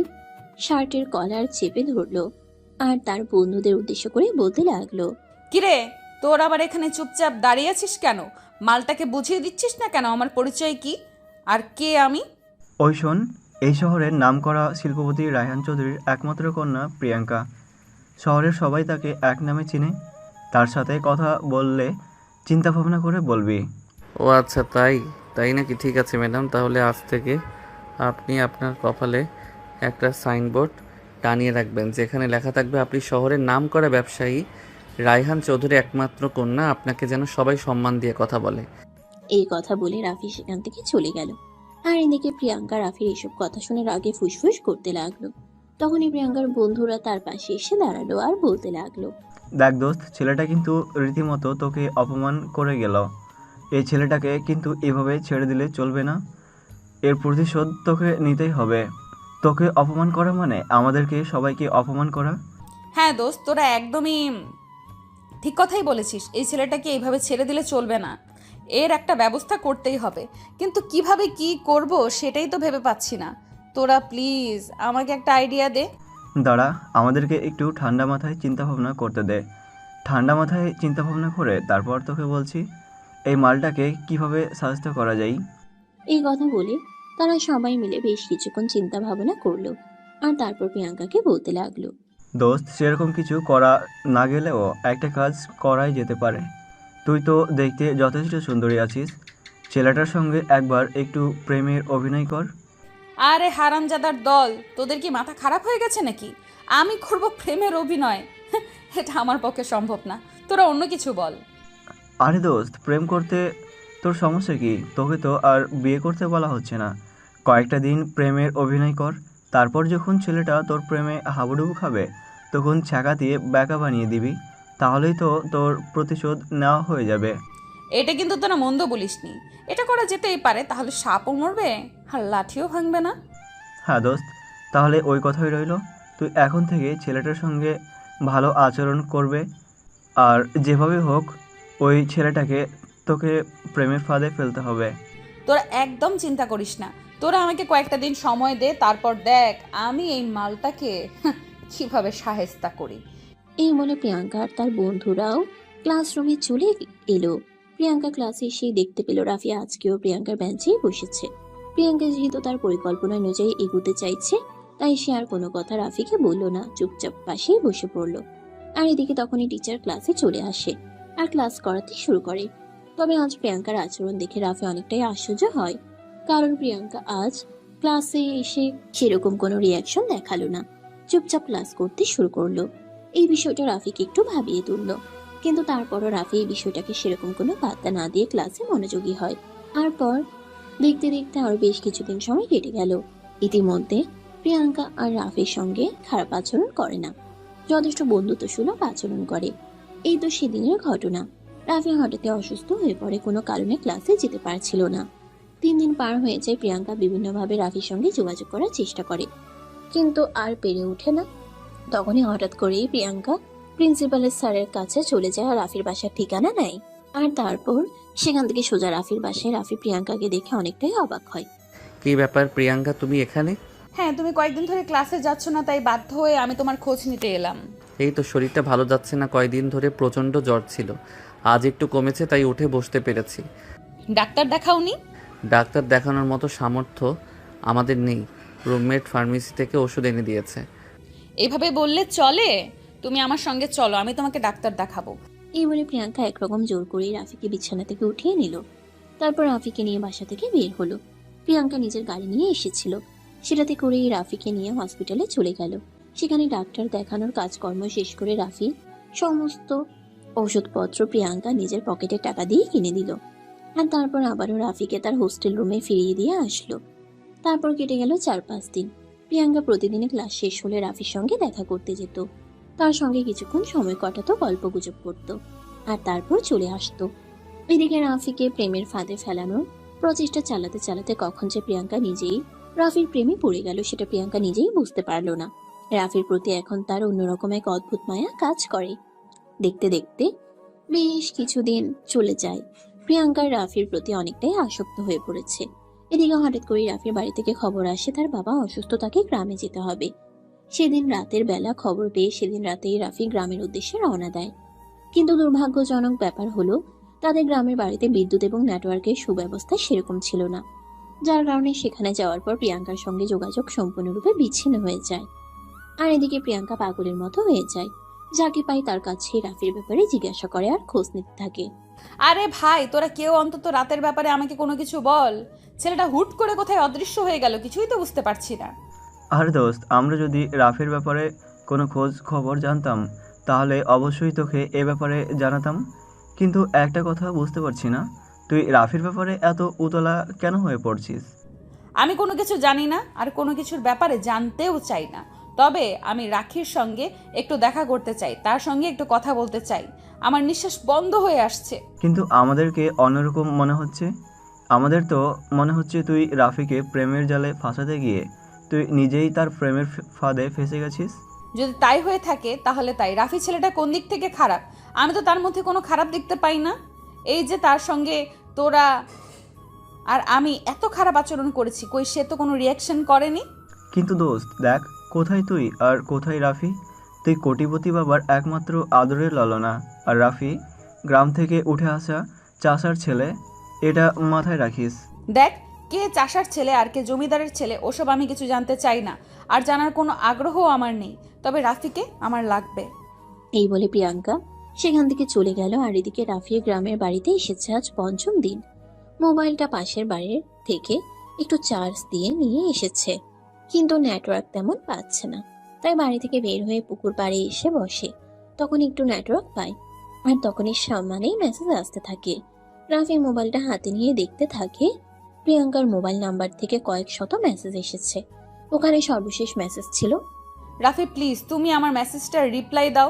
শার্টের কলার চেপে ধরলো আর তার বন্ধুদের উদ্দেশ্য করে বলতে লাগলো, কিরে, তোর আবার এখানে চুপচাপ দাঁড়িয়ে আছিস কেন? মালটাকে বুঝিয়ে দিচ্ছিস না কেন আমার পরিচয় কি আর কে আমি? ওই শোন, এই শহরের নামকরা শিল্পপতি রায়হান চৌধুরীর একমাত্র কন্যা প্রিয়াঙ্কা। শহরের সবাই তাকে এক নামে চিনে। তার সাথে কথা বললে চিন্তা ভাবনা করে বলবি। ও আচ্ছা, তাই নাকি? ঠিক আছে ম্যাডাম, তাহলে আজ থেকে আপনি আপনার কপালে একটা সাইনবোর্ড টানিয়ে রাখবেন, যেখানে লেখা থাকবে আপনি শহরের নামকরা ব্যবসায়ী রায়হান চৌধুরী একমাত্র কন্যা। আপনাকে যেন সবাই সম্মান দিয়ে কথা বলে। এই কথা বলে রাফি সেখান থেকে চলে গেল। আর এদিকে প্রিয়াঙ্কা রাফির এসব কথা শুনে রাগে ফুসফুস করতে লাগলো। তখনই প্রিয়াঙ্কার বন্ধুরা তার পাশে এসে দাঁড়ালো আর বলতে লাগলো, দেখ দোস্ত, ছেলেটা কিন্তু রীতিমতো তোকে অপমান করে গেল। এই ছেলেটাকে কিন্তু এভাবে ছেড়ে দিলে চলবে না। এর প্রতিশোধ তোকে নিতেই হবে। তোকে অপমান করা মানে আমাদেরকে সবাইকে অপমান করা। হ্যাঁ দোস্ত, তোরা একদমই ঠিক কথাই বলেছিস। এই ছেলেটাকে এইভাবে ছেড়ে দিলে চলবে না, এর একটা ব্যবস্থা করতেই হবে। কিন্তু কিভাবে কি করব সেটাই তো ভেবে পাচ্ছি না। তোরা প্লিজ আমাকে একটা আইডিয়া দে। দাঁড়া, আমাদেরকে একটু ঠান্ডা মাথায় চিন্তাভাবনা করতে দে। ঠান্ডা মাথায় চিন্তাভাবনা করে তারপর তোকে বলছি এই মালটাকে কিভাবে সাহায্য করা যায়। এই কথা বলে তারা সবাই মিলে বেশ কিছুক্ষণ চিন্তা ভাবনা করলো। আর তারপর প্রিয়াঙ্কাকে বলতে লাগলো, দোস্ত, সেরকম কিছু করা না গেলেও একটা কাজ করাই যেতে পারে। তুই তো দেখতে যথেষ্ট সুন্দরী আছিস, ছেলেটার সঙ্গে একবার একটু প্রেমের অভিনয় কর। আরে হারামজাদার দল, তোদের কি মাথা খারাপ হয়ে গেছে নাকি? আমি করব প্রেমের অভিনয়? এটা আমার পক্ষে সম্ভব না। তোরা অন্য কিছু বল। আরে দোস্ত, প্রেম করতে তোর সমস্যা কি? তোকে তো আর বিয়ে করতে বলা হচ্ছে না। কয়েকটা দিন প্রেমের অভিনয় কর, তারপর যখন ছেলেটা তোর প্রেমে হাবুডুবু খাবে তখন ছ্যাঁকা দিয়ে ব্যাকা বানিয়ে দিবি, তাহলেই তো তোর প্রতিশোধ নেওয়া হয়ে যাবে। এটা কিন্তু তোরা মন্দ বলিসনি, এটা করা যেতেই পারে। তাহলে সাপও মরবে আর লাঠিও ভাঙবে না। হ্যাঁ দোস্ত, তাহলে ওই কথাই রইল। তুই এখন থেকে ছেলেটার সঙ্গে ভালো আচরণ করবে, আর যেভাবে হোক ওই ছেলেটাকে তোকে প্রেমের ফাঁদে ফেলতে হবে। তোরা একদম চিন্তা করিস না। তোরা আমাকে কয়েকটা দিন সময় দে, তারপর দেখ আমি এই মালটাকে কিভাবে সাহেস্তা করি। এই বলে প্রিয়াঙ্কা আর তার বন্ধুরাও ক্লাসরুমে চলে এলো। প্রিয়াঙ্কা ক্লাসে এসেই দেখতে পেল রাফি আজকেও প্রিয়াঙ্কার বেঞ্চেই বসেছে। প্রিয়াঙ্কা যেহেতু তার পরিকল্পনা অনুযায়ী এগোতে চাইছে, তাই সে আর কোনো কথা রাফিকে বলল না, চুপচাপ পাশেই বসে পড়ল। আর এদিকে তখনই টিচার ক্লাসে চলে আসে আর ক্লাস করাতে শুরু করে। তবে আজ প্রিয়াঙ্কার আচরণ দেখে রাফি অনেকটাই আশ্চর্য হয়, কারণ প্রিয়াঙ্কা আজ ক্লাসে এসে সেরকম কোনো রিয়াকশন দেখালো না, চুপচাপ ক্লাস করতে শুরু করলো। এই বিষয়টা রাফিকে একটু ভাবিয়ে তুললো, কিন্তু তারপরও রাফি এই বিষয়টাকে সেরকম কোনো পাত্তা না দিয়ে ক্লাসে মনোযোগী হয়। তারপর দেখতে দেখতে আরো বেশ কিছুদিন সময় কেটে গেল। ইতিমধ্যে প্রিয়াঙ্কা আর রাফির সঙ্গে খারাপ আচরণ করে না, যথেষ্ট বন্ধুত্বসুলভ আচরণ করে। এই তো সেদিনের ঘটনা। রাফি হঠাৎ অসুস্থ হয়ে পড়ে, কোনো কারণে ক্লাসে যেতে পারছিল না। 3 দিন পার হয়ে যায়, প্রিয়াঙ্কা বিভিন্নভাবে রাফির সঙ্গে যোগাযোগ করার চেষ্টা করে, কিন্তু আর পেরে ওঠে না। তখনই হঠাৎ করেই প্রিয়াঙ্কা প্রিন্সিপালের স্যারের কাছে চলে যায় আর রাফির বাসার ঠিকানা নেয়। আর তারপর সেখান থেকে সোজা রাফির বাসায়। রাফি প্রিয়াঙ্কাকে দেখে অনেকটাই অবাক হয়। কী ব্যাপার প্রিয়াঙ্কা, তুমি এখানে? হ্যাঁ, তুমি কয়েকদিন ধরে ক্লাসে যাচ্ছ না, তাই বাধ্য হয়ে আমি তোমার খোঁজ নিতে এলাম। এই তো শরীরটা ভালো যাচ্ছে না, কয়েকদিন ধরে প্রচণ্ড জ্বর ছিল, আজ একটু কমেছে তাই উঠে বসতে পেরেছি। ডাক্তার দেখাওনি? ডাক্তার দেখানোর মতো সামর্থ্য আমাদের নেই, রুমমেট ফার্মেসি থেকে ওষুধ এনে দিয়েছে। এভাবে বললে চলে? তুমি আমার সঙ্গে চলো, আমি তোমাকে ডাক্তার দেখাবো। এই বলে প্রিয়াঙ্কা একরকম জোর করেই রাফিকে বিছানা থেকে উঠিয়ে নিল। তারপর রাফিকে নিয়ে বাসা থেকে বের হলো। প্রিয়াঙ্কা নিজের গাড়ি নিয়ে এসেছিল, সেটাতে করেই রাফিকে নিয়ে হসপিটালে চলে গেল। সেখানে ডাক্তার দেখানোর কাজকর্ম শেষ করে রাফি সমস্ত ওষুধপত্র প্রিয়াঙ্কা নিজের পকেটের টাকা দিয়ে কিনে দিল। আর তারপর আবারও রাফিকে তার হোস্টেল রুমে ফিরিয়ে দিয়ে আসলো। তারপর কেটে গেল 4-5 দিন। প্রিয়াঙ্কা প্রতিদিনে ক্লাস শেষ হলে রাফির সঙ্গে দেখা করতে যেত, তার সঙ্গে কিছুক্ষণ সময় কাটাতো, গল্প গুজব করতো, আর তারপর চলে আসতো। এদিকে রাফিকে প্রেমের ফাঁদে ফেলানোর প্রচেষ্টা চালাতে চালাতে কখন যে প্রিয়াঙ্কা নিজেই রাফির প্রেমে পড়ে গেল সেটা প্রিয়াঙ্কা নিজেই বুঝতে পারলো না। রাফির প্রতি এখন তার অন্যরকম এক অদ্ভুত মায়া কাজ করে। দেখতে দেখতে বেশ কিছুদিন চলে যায়। প্রিয়াঙ্কার রাফির প্রতি অনেকটাই আসক্ত হয়ে পড়েছে। এদিকে হঠাৎ করে রাফির বাড়ি থেকে খবর আসে তার বাবা অসুস্থ, তাকে গ্রামে যেতে হবে। সেদিন রাতের বেলা খবর পেয়ে সেদিন রাতেই রাফি গ্রামের উদ্দেশ্যে রওনা দেয়। কিন্তু দুর্ভাগ্যজনক ব্যাপার হলো তাদের গ্রামের বাড়িতে বিদ্যুৎ এবং নেটওয়ার্কের সুব্যবস্থা সেরকম ছিল না, যার কারণে সেখানে যাওয়ার পর প্রিয়াঙ্কার সঙ্গে যোগাযোগ সম্পূর্ণরূপে বিচ্ছিন্ন হয়ে যায়। আর এদিকে প্রিয়াঙ্কা পাগলের মতো হয়ে যায়, যাকে পাই তার কাছে রাফির ব্যাপারে জিজ্ঞাসা করে আর খোঁজ নিতে থাকে। আরে ভাই, তোরা কেউ অন্তত রাতের ব্যাপারে আমাকে কোনো কিছু বল। ছেলেটা হুট করে কোথায় অদৃশ্য হয়ে গেল, কিছুই তো বুঝতে পারছি না। আর দোস্ত, আমরা যদি রাফির ব্যাপারে কোনো খোঁজ খবর জানতাম তাহলে অবশ্যই তোকে এ ব্যাপারে জানাতাম। কিন্তু একটা কথা বুঝতে পারছি না, তুই রাফির ব্যাপারে এত উতলা কেন হয়ে পড়ছিস? আমি কোনো কিছু জানি না আর কোনো কিছুর ব্যাপারে জানতেও চাই না। তবে আমি রাখির সঙ্গে একটু দেখা করতে চাই, তার সঙ্গে একটু কথা বলতে চাই। আমার নিঃশ্বাস বন্ধ হয়ে আসছে। কিন্তু আমাদেরকে অন্যরকম মনে হচ্ছে। আমাদের তো মনে হচ্ছে তুই রাফিকে প্রেমের জালে ফাঁসাতে গিয়ে তুই নিজেই তার প্রেমের ফাঁদে ফেসে গেছিস? যদি তাই হয়ে থাকে তাহলে তাই। রাফি ছেলেটা কোন দিক থেকে খারাপ? আমি তো তার মধ্যে কোনো খারাপ দেখতে পাই না। এই যে তার সঙ্গে তোরা আর আমি এত খারাপ আচরণ করেছি, কই সে তো কোনো রিয়াকশন করেনি। কিন্তু দোস্ত দেখ, কোথায় তুই আর কোথায় রাফি? তুই কোটিপতি বাবার একমাত্র আদরের ললনা, আর রাফি গ্রাম থেকে উঠে আসা চাষার ছেলে। এটা মাথায় রাখিস। দেখ, কে চাষার ছেলে আর কে জমিদারের ছেলে ওসব আমি কিছু জানতে চাই না, আর জানার কোনো আগ্রহও আমার নেই। তবে রাফিকে আমার লাগবে। এই বলে প্রিয়াঙ্কা সেখান থেকে চলে গেল। আর এদিকে রাফি গ্রামের বাড়িতে এসেছে আজ পঞ্চম দিন। মোবাইলটা পাশের বাড়ির থেকে একটু চার্জ দিয়ে নিয়ে এসেছে, কিন্তু নেটওয়ার্ক তেমন পাচ্ছে না। তাই বাড়ি থেকে বের হয়ে পুকুর পাড়ে এসে বসে। তখন একটু নেটওয়ার্ক পায়, আর তখনই সামনেই মেসেজ আসতে থাকে। রাফি মোবাইলটা হাতে নিয়ে দেখতে থাকে। প্রিয়াঙ্কার মোবাইল নাম্বার থেকে কয়েক শত মেসেজ এসেছে। ওখানে সর্বশেষ মেসেজ ছিল, রাফি প্লিজ তুমি আমার মেসেজটার রিপ্লাই দাও।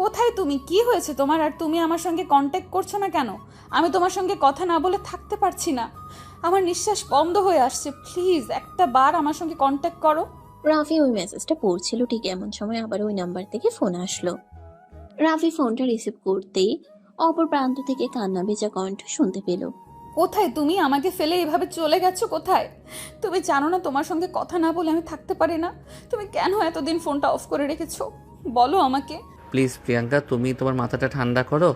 কোথায় তুমি? কি হয়েছে তোমার? আর তুমি আমার সঙ্গে কন্ট্যাক্ট করছো না কেন? আমি তোমার সঙ্গে কথা না বলে থাকতে পারছি না, আমার নিঃশ্বাস বন্ধ হয়ে আসছে। প্লিজ একটা বার আমার সঙ্গে কন্ট্যাক্ট করো। রাফি ওই মেসেজটা পড়ছিল, ঠিক এমন সময় আবার ওই নাম্বার থেকে ফোন আসলো। রাফি ফোনটা রিসিভ করতেই অপর প্রান্ত থেকে কান্না ভেজা কণ্ঠ শুনতে পেল। কোথায় তুমি? আমাকে ফেলে এভাবে চলে গেছো কোথায়? তুমি জানো না তোমার সঙ্গে কথা না বলে আমি থাকতে পারি না? তুমি কেন এতদিন ফোনটা অফ করে রেখেছো বলো আমাকে। প্লিজ প্রিয়াঙ্কা, তুমি তোমার মাথাটা ঠান্ডা করো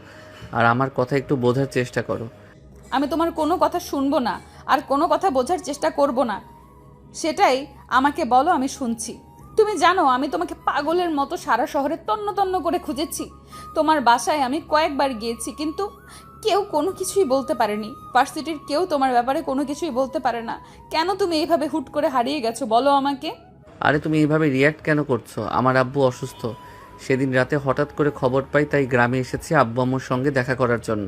আর আমার কথা একটু বোঝার চেষ্টা করো। আমি তোমার কোনো কথা শুনবো না, আর কোনো কথা বোঝার চেষ্টা করব না। সেটাই আমাকে বলো, আমি শুনছি। তুমি জানো আমি তোমাকে পাগলের মতো সারা শহরে তন্ন তন্ন করে খুঁজেছি। তোমার বাসায় আমি কয়েকবার গিয়েছি, কিন্তু কেউ কোনো কিছুই বলতে পারেনি। ভার্সিটির কেউ তোমার ব্যাপারে কোনো কিছুই বলতে পারে না। কেন তুমি এইভাবে হুট করে হারিয়ে গেছো বলো আমাকে। আরে তুমি এইভাবে রিয়্যাক্ট কেন করছো? আমার আব্বু অসুস্থ, সেদিন রাতে হঠাৎ করে খবর পাই, তাই গ্রামে এসেছি আব্বু আম্মুর সঙ্গে দেখা করার জন্য।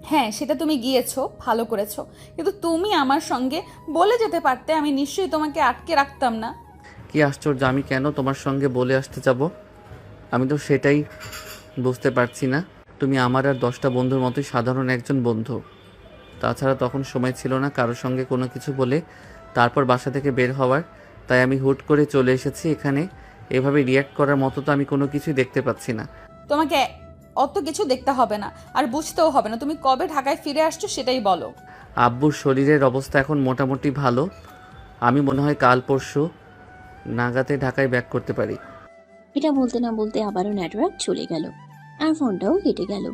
হ্যাঁ, সেটা তুমি গিয়েছো, ভালো করেছো, কিন্তু তুমি আমার সঙ্গে বলে যেতে পারতে, আমি নিশ্চয়ই তোমাকে আটকে রাখতাম না। কি আশ্চর্য, আমি কেন তোমার সঙ্গে বলে আসতে যাব? আমি তো সেটাই বুঝতে পারছি না। তুমি আমার আর 10টা বন্ধুর মতোই সাধারণ একজন বন্ধু। তাছাড়া তখন সময় ছিল না কারোর সঙ্গে কোনো কিছু বলে তারপর বাসা থেকে বের হওয়ার, তাই আমি হুট করে চলে এসেছি এখানে। এভাবে রিয়্যাক্ট করার মতো তো আমি কোনো কিছুই দেখতে পাচ্ছি না। তোমাকে অত কিছু দেখতে হবে না, আর বুঝতেও হবে না। তুমি কবে ঢাকায় ফিরে আসছো সেটাই বলো। আব্বুর শরীরের অবস্থা এখন মোটামুটি ভালো। আমি মনে হয় কাল পরশু নাগাতে ঢাকায় ব্যাক করতে পারি। এটা বলতে না বলতে আবারও নেটওয়ার্ক চলে গেল, আর ফোনটাও কেটে গেল।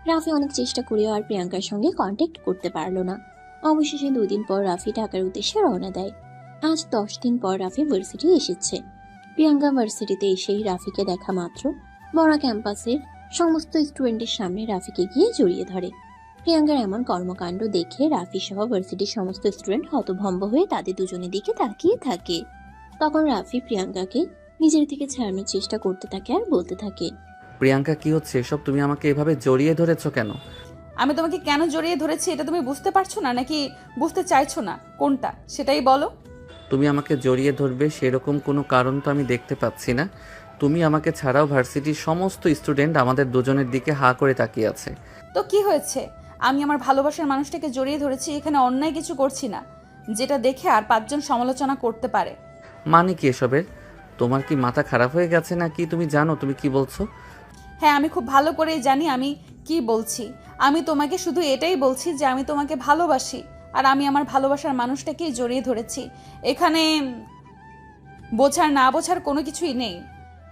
রাফি অনেক চেষ্টা করেও আর প্রিয়াঙ্কার সঙ্গে কন্ট্যাক্ট করতে পারলো না। অবশেষে 2 দিন পর রাফি ঢাকার উদ্দেশ্যে রওনা দেয়। আজ 10 দিন পর রাফি ভার্সিটি এসেছে। প্রিয়াঙ্কা ভার্সিটিতে এসেই রাফিকে দেখা মাত্র বড় ক্যাম্পাসের সমস্ত স্টুডেন্টের সামনে রাফিকে গিয়ে জড়িয়ে ধরে। প্রিয়াঙ্কার এমন কর্মকাণ্ড দেখে রাফি সহ ভার্সিটির সমস্ত স্টুডেন্ট হতভম্ব হয়ে তাদের দুজনের দিকে তাকিয়ে থাকে। তখন রাফি প্রিয়াঙ্কাকে নিজের থেকে ছাড়ানোর চেষ্টা করতে থাকে আর বলতে থাকে, প্রিয়াঙ্কা কি হচ্ছে এসব? তুমি আমাকে এভাবে জড়িয়ে ধরেছো কেন? আমি তোমাকে কেন জড়িয়ে ধরেছি এটা তুমি বুঝতে পারছো না, নাকি বুঝতে চাইছো না? কোনটা সেটাই বলো। তুমি আমাকে জড়িয়ে ধরবে সেরকম কোনো কারণ তো আমি দেখতে পাচ্ছি না। তুমি আমাকে ছাড়াও ভার্সিটির সমস্ত স্টুডেন্ট আমাদের দুজনের দিকে হা করে তাকিয়ে আছে। তো কি হয়েছে? আমি আমার ভালোবাসার মানুষটাকে জড়িয়ে ধরেছি, এখানে অন্যায় কিছু করছি না যেটা দেখে আর 5 জন সমালোচনা করতে পারে। মানে কি এসবের? তোমার কি মাথা খারাপ হয়ে গেছে নাকি? তুমি জানো তুমি কি বলছো? হ্যাঁ, আমি খুব ভালো করেই জানি আমি কি বলছি। আমি তোমাকে শুধু এটাই বলছি যে আমি তোমাকে ভালোবাসি, আর আমি আমার ভালোবাসার মানুষটাকেই জড়িয়ে ধরেছি। এখানে বোঝার না বোঝার কোনো কিছুই নেই।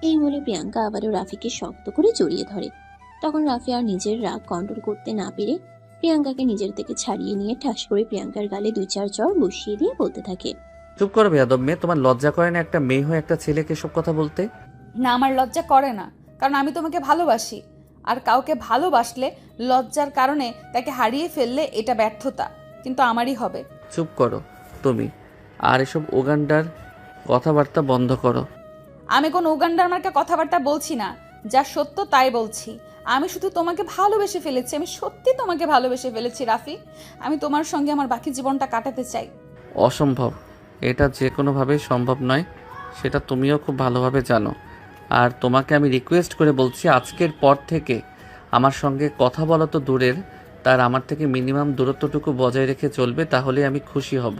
এই বলে প্রিয়াঙ্কা আবারও রাফিকে শক্ত করে জড়িয়ে ধরে। তখন রাফি আর নিজের রাগ কন্ট্রোল করতে না পেরে প্রিয়াঙ্কাকে নিজের থেকে ছাড়িয়ে নিয়ে ঠাস করে প্রিয়াঙ্কার গালে 2-4 চড় বসিয়ে দিয়ে বলতে থাকে, চুপ করো বেয়াদব মেয়ে, তোমার লজ্জা করে না একটা মেয়ে হয়ে একটা ছেলেকে সব কথা বলতে? না, আমার লজ্জা করে না, কারণ আমি তোমাকে ভালোবাসি। আর কাউকে ভালোবাসলে লজ্জার কারণে তাকে হারিয়ে ফেললে এটা ব্যর্থতা, কিন্তু আমারই হবে। চুপ করো তুমি, আর এসব ওগান্ডার কথাবার্তা বন্ধ করো। আমি কোনো উগান্ডার মার্কা কথাবার্তা বলছি না, যা সত্য তাই বলছি। আমি শুধু তোমাকে ভালোবেসে ফেলেছি, আমি সত্যি তোমাকে ভালোবেসে ফেলেছি রাফি। আমি তোমার সঙ্গে আমার বাকি জীবনটা কাটাতে চাই। অসম্ভব, এটা যে কোনোভাবেই সম্ভব নয়, সেটা তুমিও খুব ভালোভাবে জানো। আর তোমাকে আমি রিকোয়েস্ট করে বলছি, আজকের পর থেকে আমার সঙ্গে কথা বলা তো দূরের, তার আমার থেকে মিনিমাম দূরত্বটুকু বজায় রেখে চলবে, তাহলে আমি খুশি হব।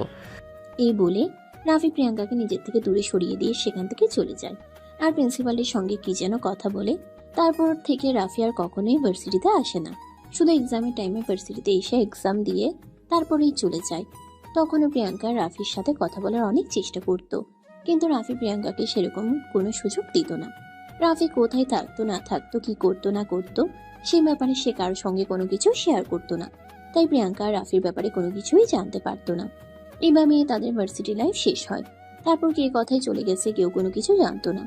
এই বলে রাফি প্রিয়াঙ্কাকে নিজের থেকে দূরে সরিয়ে দিয়ে সেখান থেকে চলে যায় আর প্রিন্সিপালের সঙ্গে কি যেন কথা বলে। তারপর থেকে রাফি আর কখনোই ভার্সিটিতে আসে না, শুধু এক্সামের টাইমে ভার্সিটিতে এসে এক্সাম দিয়ে তারপরেই চলে যায়। তখনও প্রিয়াঙ্কা রাফির সাথে কথা বলার অনেক চেষ্টা করত, কিন্তু রাফি প্রিয়াঙ্কাকে সেরকম কোনো সুযোগ দিত না। রাফি কোথায় থাকতো না থাকতো, কি করতো না করতো, সে ব্যাপারে সে কারোর সঙ্গে কোনো কিছু শেয়ার করতো না। তাই প্রিয়াঙ্কা রাফির ব্যাপারে কোনো কিছুই জানতে পারতো না। এভাবেই তাদের ভার্সিটি লাইফ শেষ হয়। তারপর কে কথায় চলে গেছে কেউ কোনো কিছু জানতো না।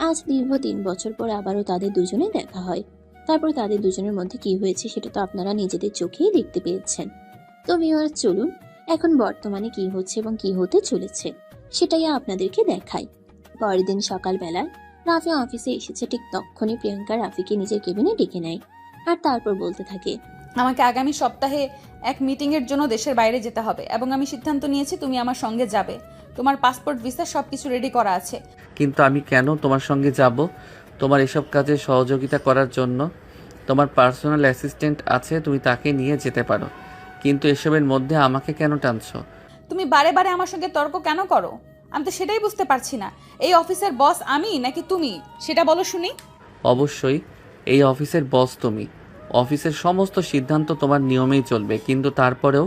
আজ দীর্ঘ 3 বছর পর আবারও তাদের দুজনে দেখা হয়। তারপর তাদের দুজনের মধ্যে কি হয়েছে সেটা তো আপনারা নিজেদের চোখেই দেখতে পেয়েছেন। তো ভিউয়ার্স, চলুন এখন বর্তমানে কি হচ্ছে এবং কি হতে চলেছে সেটাই আপনাদেরকে দেখাই। পরের দিন সকালবেলা রাফি অফিসে এসেছে, ঠিক তখনই প্রিয়াঙ্কা রাফিকে নিজের কেবিনে ডেকে নেয় আর তারপর বলতে থাকে, আমাকে আগামী সপ্তাহে এক মিটিংয়ের জন্য দেশের বাইরে যেতে হবে এবং আমি সিদ্ধান্ত নিয়েছি তুমি আমার সঙ্গে যাবে। তোমার পাসপোর্ট, ভিসা সবকিছু রেডি করা আছে। কিন্তু আমি কেন তোমার সঙ্গে যাব? তোমার এসব কাজে সহযোগিতা করার জন্য তোমার পার্সোনাল অ্যাসিস্ট্যান্ট আছে, তুমি তাকে নিয়ে যেতে পারো। কিন্তু এসবের মধ্যে আমাকে কেন টানছো? তুমি বারে বারে আমার সঙ্গে তর্ক কেন করো? আমি তো সেটাই বুঝতে পারছি না, এই অফিসের বস আমি নাকি তুমি, সেটা বলো শুনি। অবশ্যই এই অফিসের বস তুমি। অফিসের সমস্ত সিদ্ধান্ত তোমার নিয়মেই চলবে, কিন্তু তারপরেও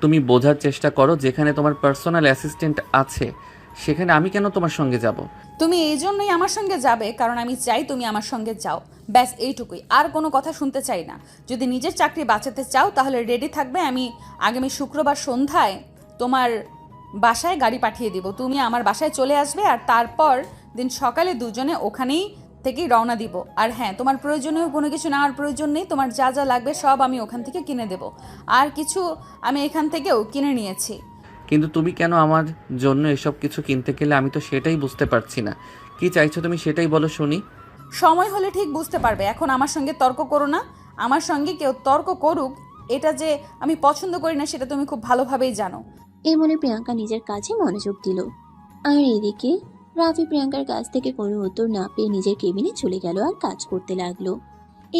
তুমি বোঝার চেষ্টা করো, যেখানে তোমার পার্সোনাল অ্যাসিস্ট্যান্ট আছে সেখানে আমি কেন তোমার সঙ্গে যাব? তুমি এই জন্যই আমার সঙ্গে যাবে কারণ আমি চাই তুমি আমার সঙ্গে যাও, ব্যাস এইটুকুই, আর কোনো কথা শুনতে চাই না। যদি নিজের চাকরি বাঁচাতে চাও তাহলে রেডি থাকবে, আমি আগামী শুক্রবার সন্ধ্যায় তোমার বাসায় গাড়ি পাঠিয়ে দিব, তুমি আমার বাসায় চলে আসবে আর তারপর দিন সকালে দুজনে ওখানেই থেকেই রওনা দিব। আর হ্যাঁ, তোমার প্রয়োজনীয় কোনো কিছু নেওয়ার প্রয়োজন নেই, তোমার যা যা লাগবে সব আমি ওখান থেকে কিনে দেব, আর কিছু আমি এখান থেকেও কিনে নিয়েছি। কিন্তু তুমি কেন আমার জন্য এসব কিছু কিনতে গেলে আমি তো সেটাই বুঝতে পারছি না। কি চাইছো তুমি সেটাই বলো শুনি। সময় হলে ঠিক বুঝতে পারবে, এখন আমার সঙ্গে তর্ক করো না। আমার সঙ্গে কেউ তর্ক করুক, এটা যে আমি পছন্দ করি না সেটা তুমি খুব ভালোভাবেই জানো। এই বলে প্রিয়াঙ্কা নিজের কাজে মনোযোগ দিল। আর এদিকে রাফি প্রিয়াঙ্কার কাছ থেকে কোনো উত্তর না পেয়ে নিজের কেবিনে চলে গেল আর কাজ করতে লাগলো।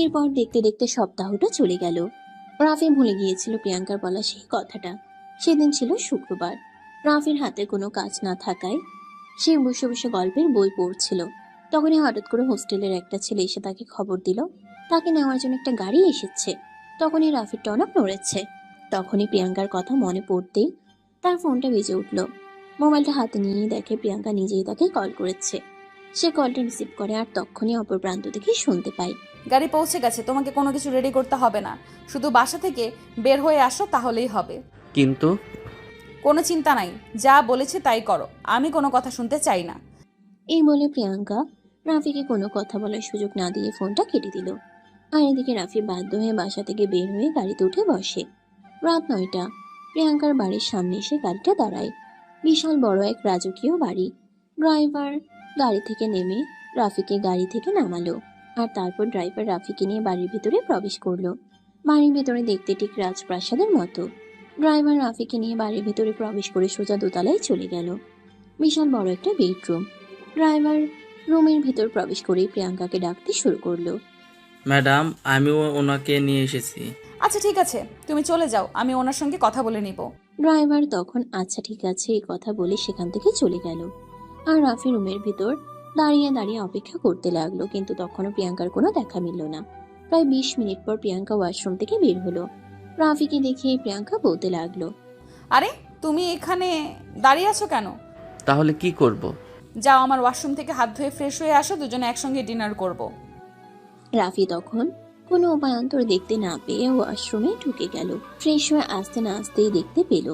এরপর দেখতে দেখতে সপ্তাহটা চলে গেল। রাফি ভুলে গিয়েছিল প্রিয়াঙ্কার বলা সেই কথাটা। সেদিন ছিল শুক্রবার। রাফির হাতে কোনো কাজ না থাকায় সে বসে বসে গল্পের বই পড়ছিল। তখনই হঠাৎ করে হোস্টেলের একটা ছেলে এসে তাকে খবর দিল তাকে নেওয়ার জন্য একটা গাড়ি এসেছে। তখনই রাফির টনক নড়েছে। তখনই প্রিয়াঙ্কার কথা মনে পড়তেই তার ফোনটা বেজে উঠল। মোবাইলটা হাতে নিয়ে দেখে প্রিয়াঙ্কা নিজেই তাকে কল করেছে। সে কলটা রিসিভ করে আর তখনই অপর প্রান্ত থেকে শুনতে পায়, গাড়ি পৌঁছে গেছে, তোমাকে কোনো কিছু রেডি করতে হবে না, শুধু বাসা থেকে বের হয়ে আসো তাহলেই হবে। কিন্তু কোনো চিন্তা নাই, যা বলেছি তাই করো, আমি কোনো কথা শুনতে চাই না। এই বলে প্রিয়াঙ্কা রাফিকে কোনো কথা বলার সুযোগ না দিয়ে ফোনটা কেটে দিল। আর এদিকে রাফি বাধ্য হয়ে বাসা থেকে বের হয়ে গাড়িতে উঠে বসে। রাত 9টা। প্রিয়াঙ্কার বাড়ির সামনে এসে গাড়িটা দাঁড়ায়। বিশাল বড় এক রাজকীয় বাড়ি। ড্রাইভার গাড়ি থেকে নেমে রাফিকে গাড়ি থেকে নামালো আর তারপর ড্রাইভার রাফিকে নিয়ে বাড়ির ভিতরে প্রবেশ করলো। বাড়ির ভেতরে দেখতে ঠিক রাজপ্রাসাদের মতো। ড্রাইভার রাফিকে নিয়ে বাড়ির ভিতরে প্রবেশ করে সোজা দোতলায় চলে গেল। বিশাল বড় একটা বেডরুম। ড্রাইভার রুমের ভিতর প্রবেশ করে প্রিয়াঙ্কাকে ডাকতে শুরু করলো। ম্যাডাম, আমিও ওনাকে নিয়ে এসেছি। আচ্ছা ঠিক আছে, তুমি চলে যাও, আমি ওনার সঙ্গে কথা বলে নিব। ড্রাইভার তখন আচ্ছা ঠিক আছে এই কথা বলে সেখান থেকে চলে গেল। আর রাফি রুমের ভিতর দাঁড়িয়ে দাঁড়িয়ে অপেক্ষা করতে লাগলো, কিন্তু তখনও প্রিয়াঙ্কার কোনো দেখা মিলল না। প্রায় 20 মিনিট পর প্রিয়াঙ্কা ওয়াশরুম থেকে বের হলো। রাফিকে দেখে প্রিয়াঙ্কা বলতে লাগলো, আরে তুমি এখানে দাঁড়িয়ে আছো কেন? তাহলে কি করব? যাও, আমার ওয়াশরুম থেকে হাত ধুয়ে ফ্রেশ হয়ে আসো, দুজনে একসঙ্গে ডিনার করব। রাফি তখন কোনো উপায়ান্তর দেখতে না পেয়ে ওয়াশরুমে ঢুকে গেল। ফ্রেশ হয়ে আসতে না আসতেই দেখতে পেল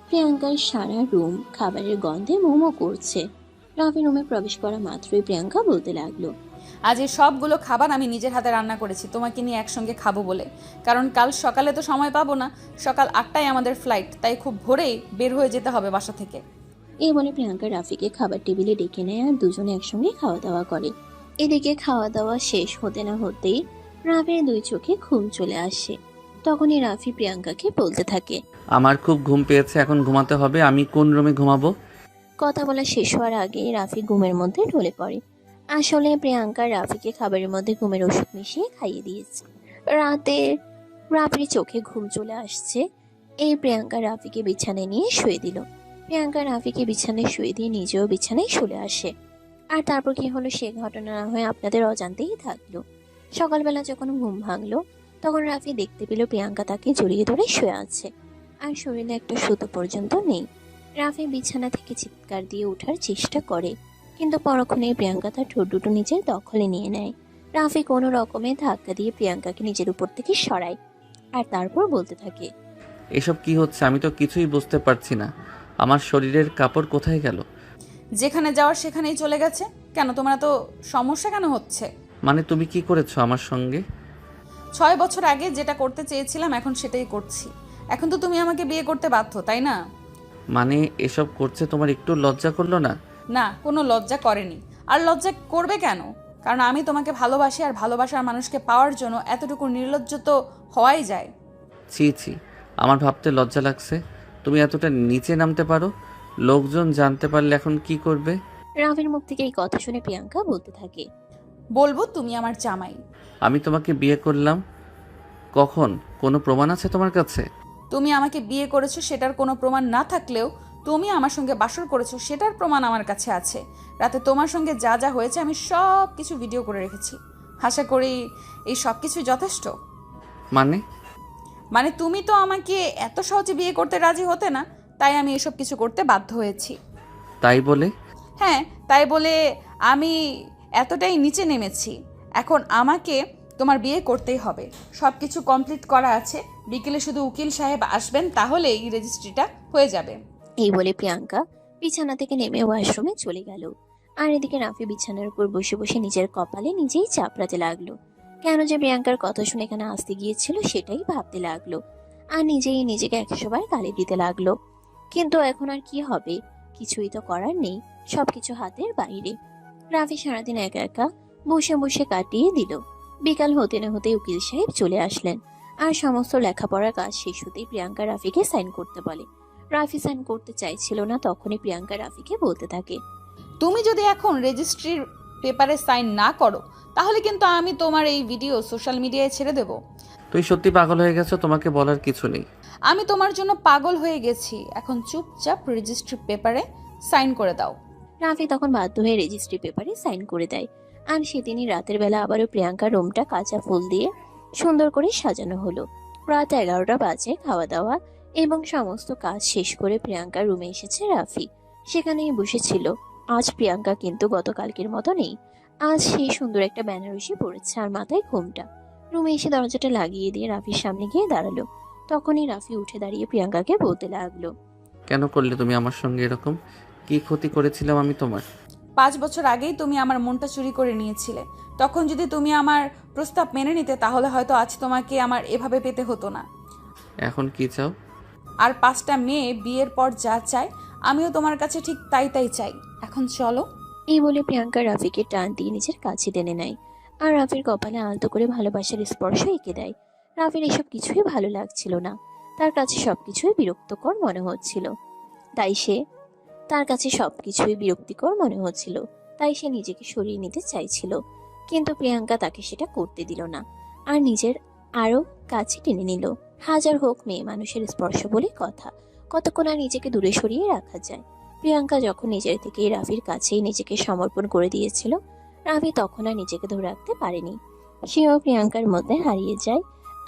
প্রিয়াঙ্কার সারা রুম খাবারের গন্ধে মোমো করছে। রাফি রুমে প্রবেশ করা মাত্রই প্রিয়াঙ্কা বলতে লাগলো, আজ এই সবগুলো খাবার আমি নিজের হাতে রান্না করেছি তোমাকে নিয়ে একসঙ্গে খাবো বলে, কারণ কাল সকালে তো সময় পাবো না, সকাল 8টায় আমাদের ফ্লাইট, তাই খুব ভোরেই বের হয়ে যেতে হবে বাসা থেকে। এই বলে প্রিয়াঙ্কা রাফিকে খাবার টেবিলে ডেকে নেয় আর দুজনে একসঙ্গে খাওয়া দাওয়া করে। এদিকে খাওয়া দাওয়া শেষ হতে না হতেই রাফির 2 চোখে ঘুম চলে আসে। তখনই রাফি প্রিয়াঙ্কাকে বলতে থাকে, আমার খুব ঘুম পেয়েছে, এখন ঘুমাতে হবে। আমি কোন রুমে ঘুমাবো? কথা বলা শেষ হওয়ার আগেই রাফি ঘুমের মধ্যে ঢলে পড়ে। আসলে প্রিয়াঙ্কা রাফিকে খাবারের মধ্যে ঘুমের ওষুধ মিশিয়ে খাইয়ে দিয়েছে। রাতে রাফির চোখে ঘুম চলে আসছে। এই প্রিয়াঙ্কা রাফিকে বিছানায় নিয়ে শুয়ে দিল। প্রিয়াঙ্কা রাফিকে বিছানায় শুয়ে দিয়ে নিজেও বিছানায় শুলে আসে। আর তারপর কি হলো সে ঘটনা না হয়ে আপনাদের অজান্তেই থাকলো। সকালবেলা যখন ঘুম ভাঙলো তখন রাফি দেখতে পেল প্রিয়াঙ্কা তাকে জড়িয়ে ধরে শুয়ে আছে, আর শরীরে একটা সুতো পর্যন্ত নেই। রাফি বিছানা থেকে চিৎকার দিয়ে ওঠার চেষ্টা করে, কিন্তু পরক্ষণেই প্রিয়াঙ্কা তার ঠোঁট দুটো নিজের দখলে নিয়ে নেয়। রাফি কোনো রকমে ধাক্কা দিয়ে প্রিয়াঙ্কাকে নিজের উপর থেকে সরায়, আর তারপর বলতে থাকে, এসব কি হচ্ছে আমি তো কিছুই বুঝতে পারছি না। আমার শরীরের কাপড় কোথায় গেল? যেখানে যাওয়ার সেখানেই চলে গেছে। কেন, তোমার তো সমস্যা কেন হচ্ছে? মানে তুমি কি করেছো আমার সঙ্গে? 6 বছর আগে যেটা করতে চেয়েছিলাম এখন সেটাই করছি। এখন তো তুমি আমাকে বিয়ে করতে বাধ্য, তাই না? মানে এসব করছে তোমার একটু লজ্জা করলো না? না, কোনো লজ্জা করেনি। আর লজ্জা করবে কেন? কারণ আমি তোমাকে ভালোবাসি, আর ভালোবাসার মানুষকে পাওয়ার জন্য এতটুকু নির্লজ্জ তো হওয়াই যায়। ছি ছি, আমার ভাবতে লজ্জা লাগছে। তুমি এতটা নিচে নামতে পারো? লোকজন জানতে পারলে এখন কি করবে? রাফির মুখ থেকে এই কথা শুনে প্রিয়াঙ্কা বলতে থাকে, বলবো তুমি আমার জামাই। আমি তোমাকে বিয়ে করলাম কখন? কোনো প্রমাণ আছে তোমার কাছে? তুমি আমাকে বিয়ে করেছো সেটার কোনো প্রমাণ না থাকলেও তুমি আমার সঙ্গে বাসর করেছো সেটার প্রমাণ আমার কাছে আছে। রাতে তোমার সঙ্গে যা যা হয়েছে আমি সব কিছু ভিডিও করে রেখেছি। আশা করি এই সব কিছু যথেষ্ট। মানে তুমি তো আমাকে এত সহজে বিয়ে করতে রাজি হতে না, তাই আমি এসব কিছু করতে বাধ্য হয়েছি। তাই বলে? হ্যাঁ, তাই বলে আমি এতটাই নিচে নেমেছি। এখন আমাকে তোমার বিয়ে করতেই হবে। সব কিছু কমপ্লিট করা আছে। বিকেলে শুধু উকিল সাহেব আসবেন, তাহলেই রেজিস্ট্রিটা হয়ে যাবে। এই বলে প্রিয়াঙ্কা বিছানা থেকে নেমে ওয়াশরুমে চলে গেল। আর এদিকে রাফি বিছানার উপর বসে বসে নিজের কপালে নিজেই চাপড়াতে লাগলো। কেন যে প্রিয়াঙ্কার কথা শুনে এখানে আসতে গিয়েছিল সেটাই ভাবতে লাগলো, আর নিজেই নিজেকে 100 বার গালি দিতে লাগলো। কিন্তু এখন আর কি হবে, কিছুই তো করার নেই, সবকিছু হাতের বাইরে। রাফি সারাদিন একা একা বসে বসে কাটিয়ে দিল। বিকাল হতে না হতেই উকিল সাহেব চলে আসলেন, আর সমস্ত লেখাপড়ার কাজ শেষ হতেই প্রিয়াঙ্কা রাফিকে সাইন করতে বলে। রাফি সাইন করতে চাইছিল না, তখনই প্রিয়াঙ্কা রাফিকে বলতে থাকে, তুমি যদি এখন রেজিস্ট্রির পেপারে সাইন না করো তাহলে কিন্তু আমি তোমার এই ভিডিও সোশ্যাল মিডিয়ায় ছেড়ে দেব। তুই সত্যি পাগল হয়ে গেছো, তোমাকে বলার কিছু নেই। আমি তোমার জন্য পাগল হয়ে গেছি। এখন চুপচাপ রেজিস্ট্রি পেপারে সাইন করে দাও। রাফি তখন বাধ্য হয়ে রেজিস্ট্রি পেপারে সাইন করে দেয়। আর সেদিনই রাতের বেলা আবারও প্রিয়াঙ্কার রুমটা কাঁচা ফুল দিয়ে সুন্দর করে সাজানো হলো। রাত 11টা বাজে। খাওয়া দাওয়া এবং সমস্ত কাজ শেষ করে প্রিয়াঙ্কার রুমে এসেছে রাফি। সেখানেই বসেছিল। আজ প্রিয়াঙ্কা কিন্তু গতকালকের মতো নেই। আজ সে সুন্দর একটা বেনারসি পরেছে আর মাথায় ঘোমটা। রুমে এসে দরজাটা লাগিয়ে দিয়ে রাফির সামনে গিয়ে দাঁড়ালো। তখনই রাফি উঠে দাঁড়িয়ে প্রিয়াঙ্কাকে বলতে লাগলো, কেন করলে তুমি আমার সঙ্গে এরকম? কি ক্ষতি করেছিলাম আমি তোমার? 5 বছর আগেই তুমি আমার মনটা চুরি করে নিয়েছিলে। তখন যদি তুমি আমার প্রস্তাব মেনে নিতে তাহলে হয়তো আজ তোমাকে আমার এভাবে পেতে হতো না। এখন কি চাও? আর 5টা মেয়ে বিয়ের পর যা চায় আমিও তোমার কাছে ঠিক তাই তাই চাই। এখন চলো। এই বলে প্রিয়াঙ্কা রাফিকে টান দিয়ে নিজের কাছে টেনে নেয়, আর রাফির কপালে আলতো করে ভালোবাসার স্পর্শ এঁকে দেয়। রাফির এসব কিছুই ভালো লাগছিল না, তার কাছে সবকিছুই বিরক্তকর মনে হচ্ছিল। তাই সে নিজেকে সরিয়ে নিতে চাইছিল, কিন্তু প্রিয়াঙ্কা তাকে সেটা করতে দিল না, আর নিজের আরো কাছে টেনে নিল। হাজার হোক মেয়ে মানুষের স্পর্শ বলে কথা, কতক্ষণ আর নিজেকে দূরে সরিয়ে রাখা যায়। প্রিয়াঙ্কা যখন নিজের থেকেই রাফির কাছেই নিজেকে সমর্পণ করে দিয়েছিল, রাফি তখন আর নিজেকে ধরে রাখতে পারেনি। সেও প্রিয়াঙ্কার মধ্যে হারিয়ে যায়,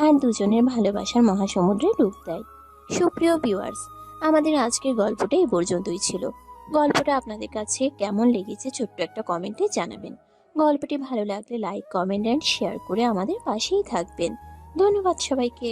আর দুজনের ভালোবাসার মহাসমুদ্রে ডুব দেয়। সুপ্রিয় ভিউয়ার্স, আমাদের আজকের গল্পটা এই পর্যন্তই ছিল। গল্পটা আপনাদের কাছে কেমন লেগেছে ছোট্ট একটা কমেন্টে জানাবেন। গল্পটি ভালো লাগলে লাইক, কমেন্ট অ্যান্ড শেয়ার করে আমাদের পাশেই থাকবেন। ধন্যবাদ সবাইকে।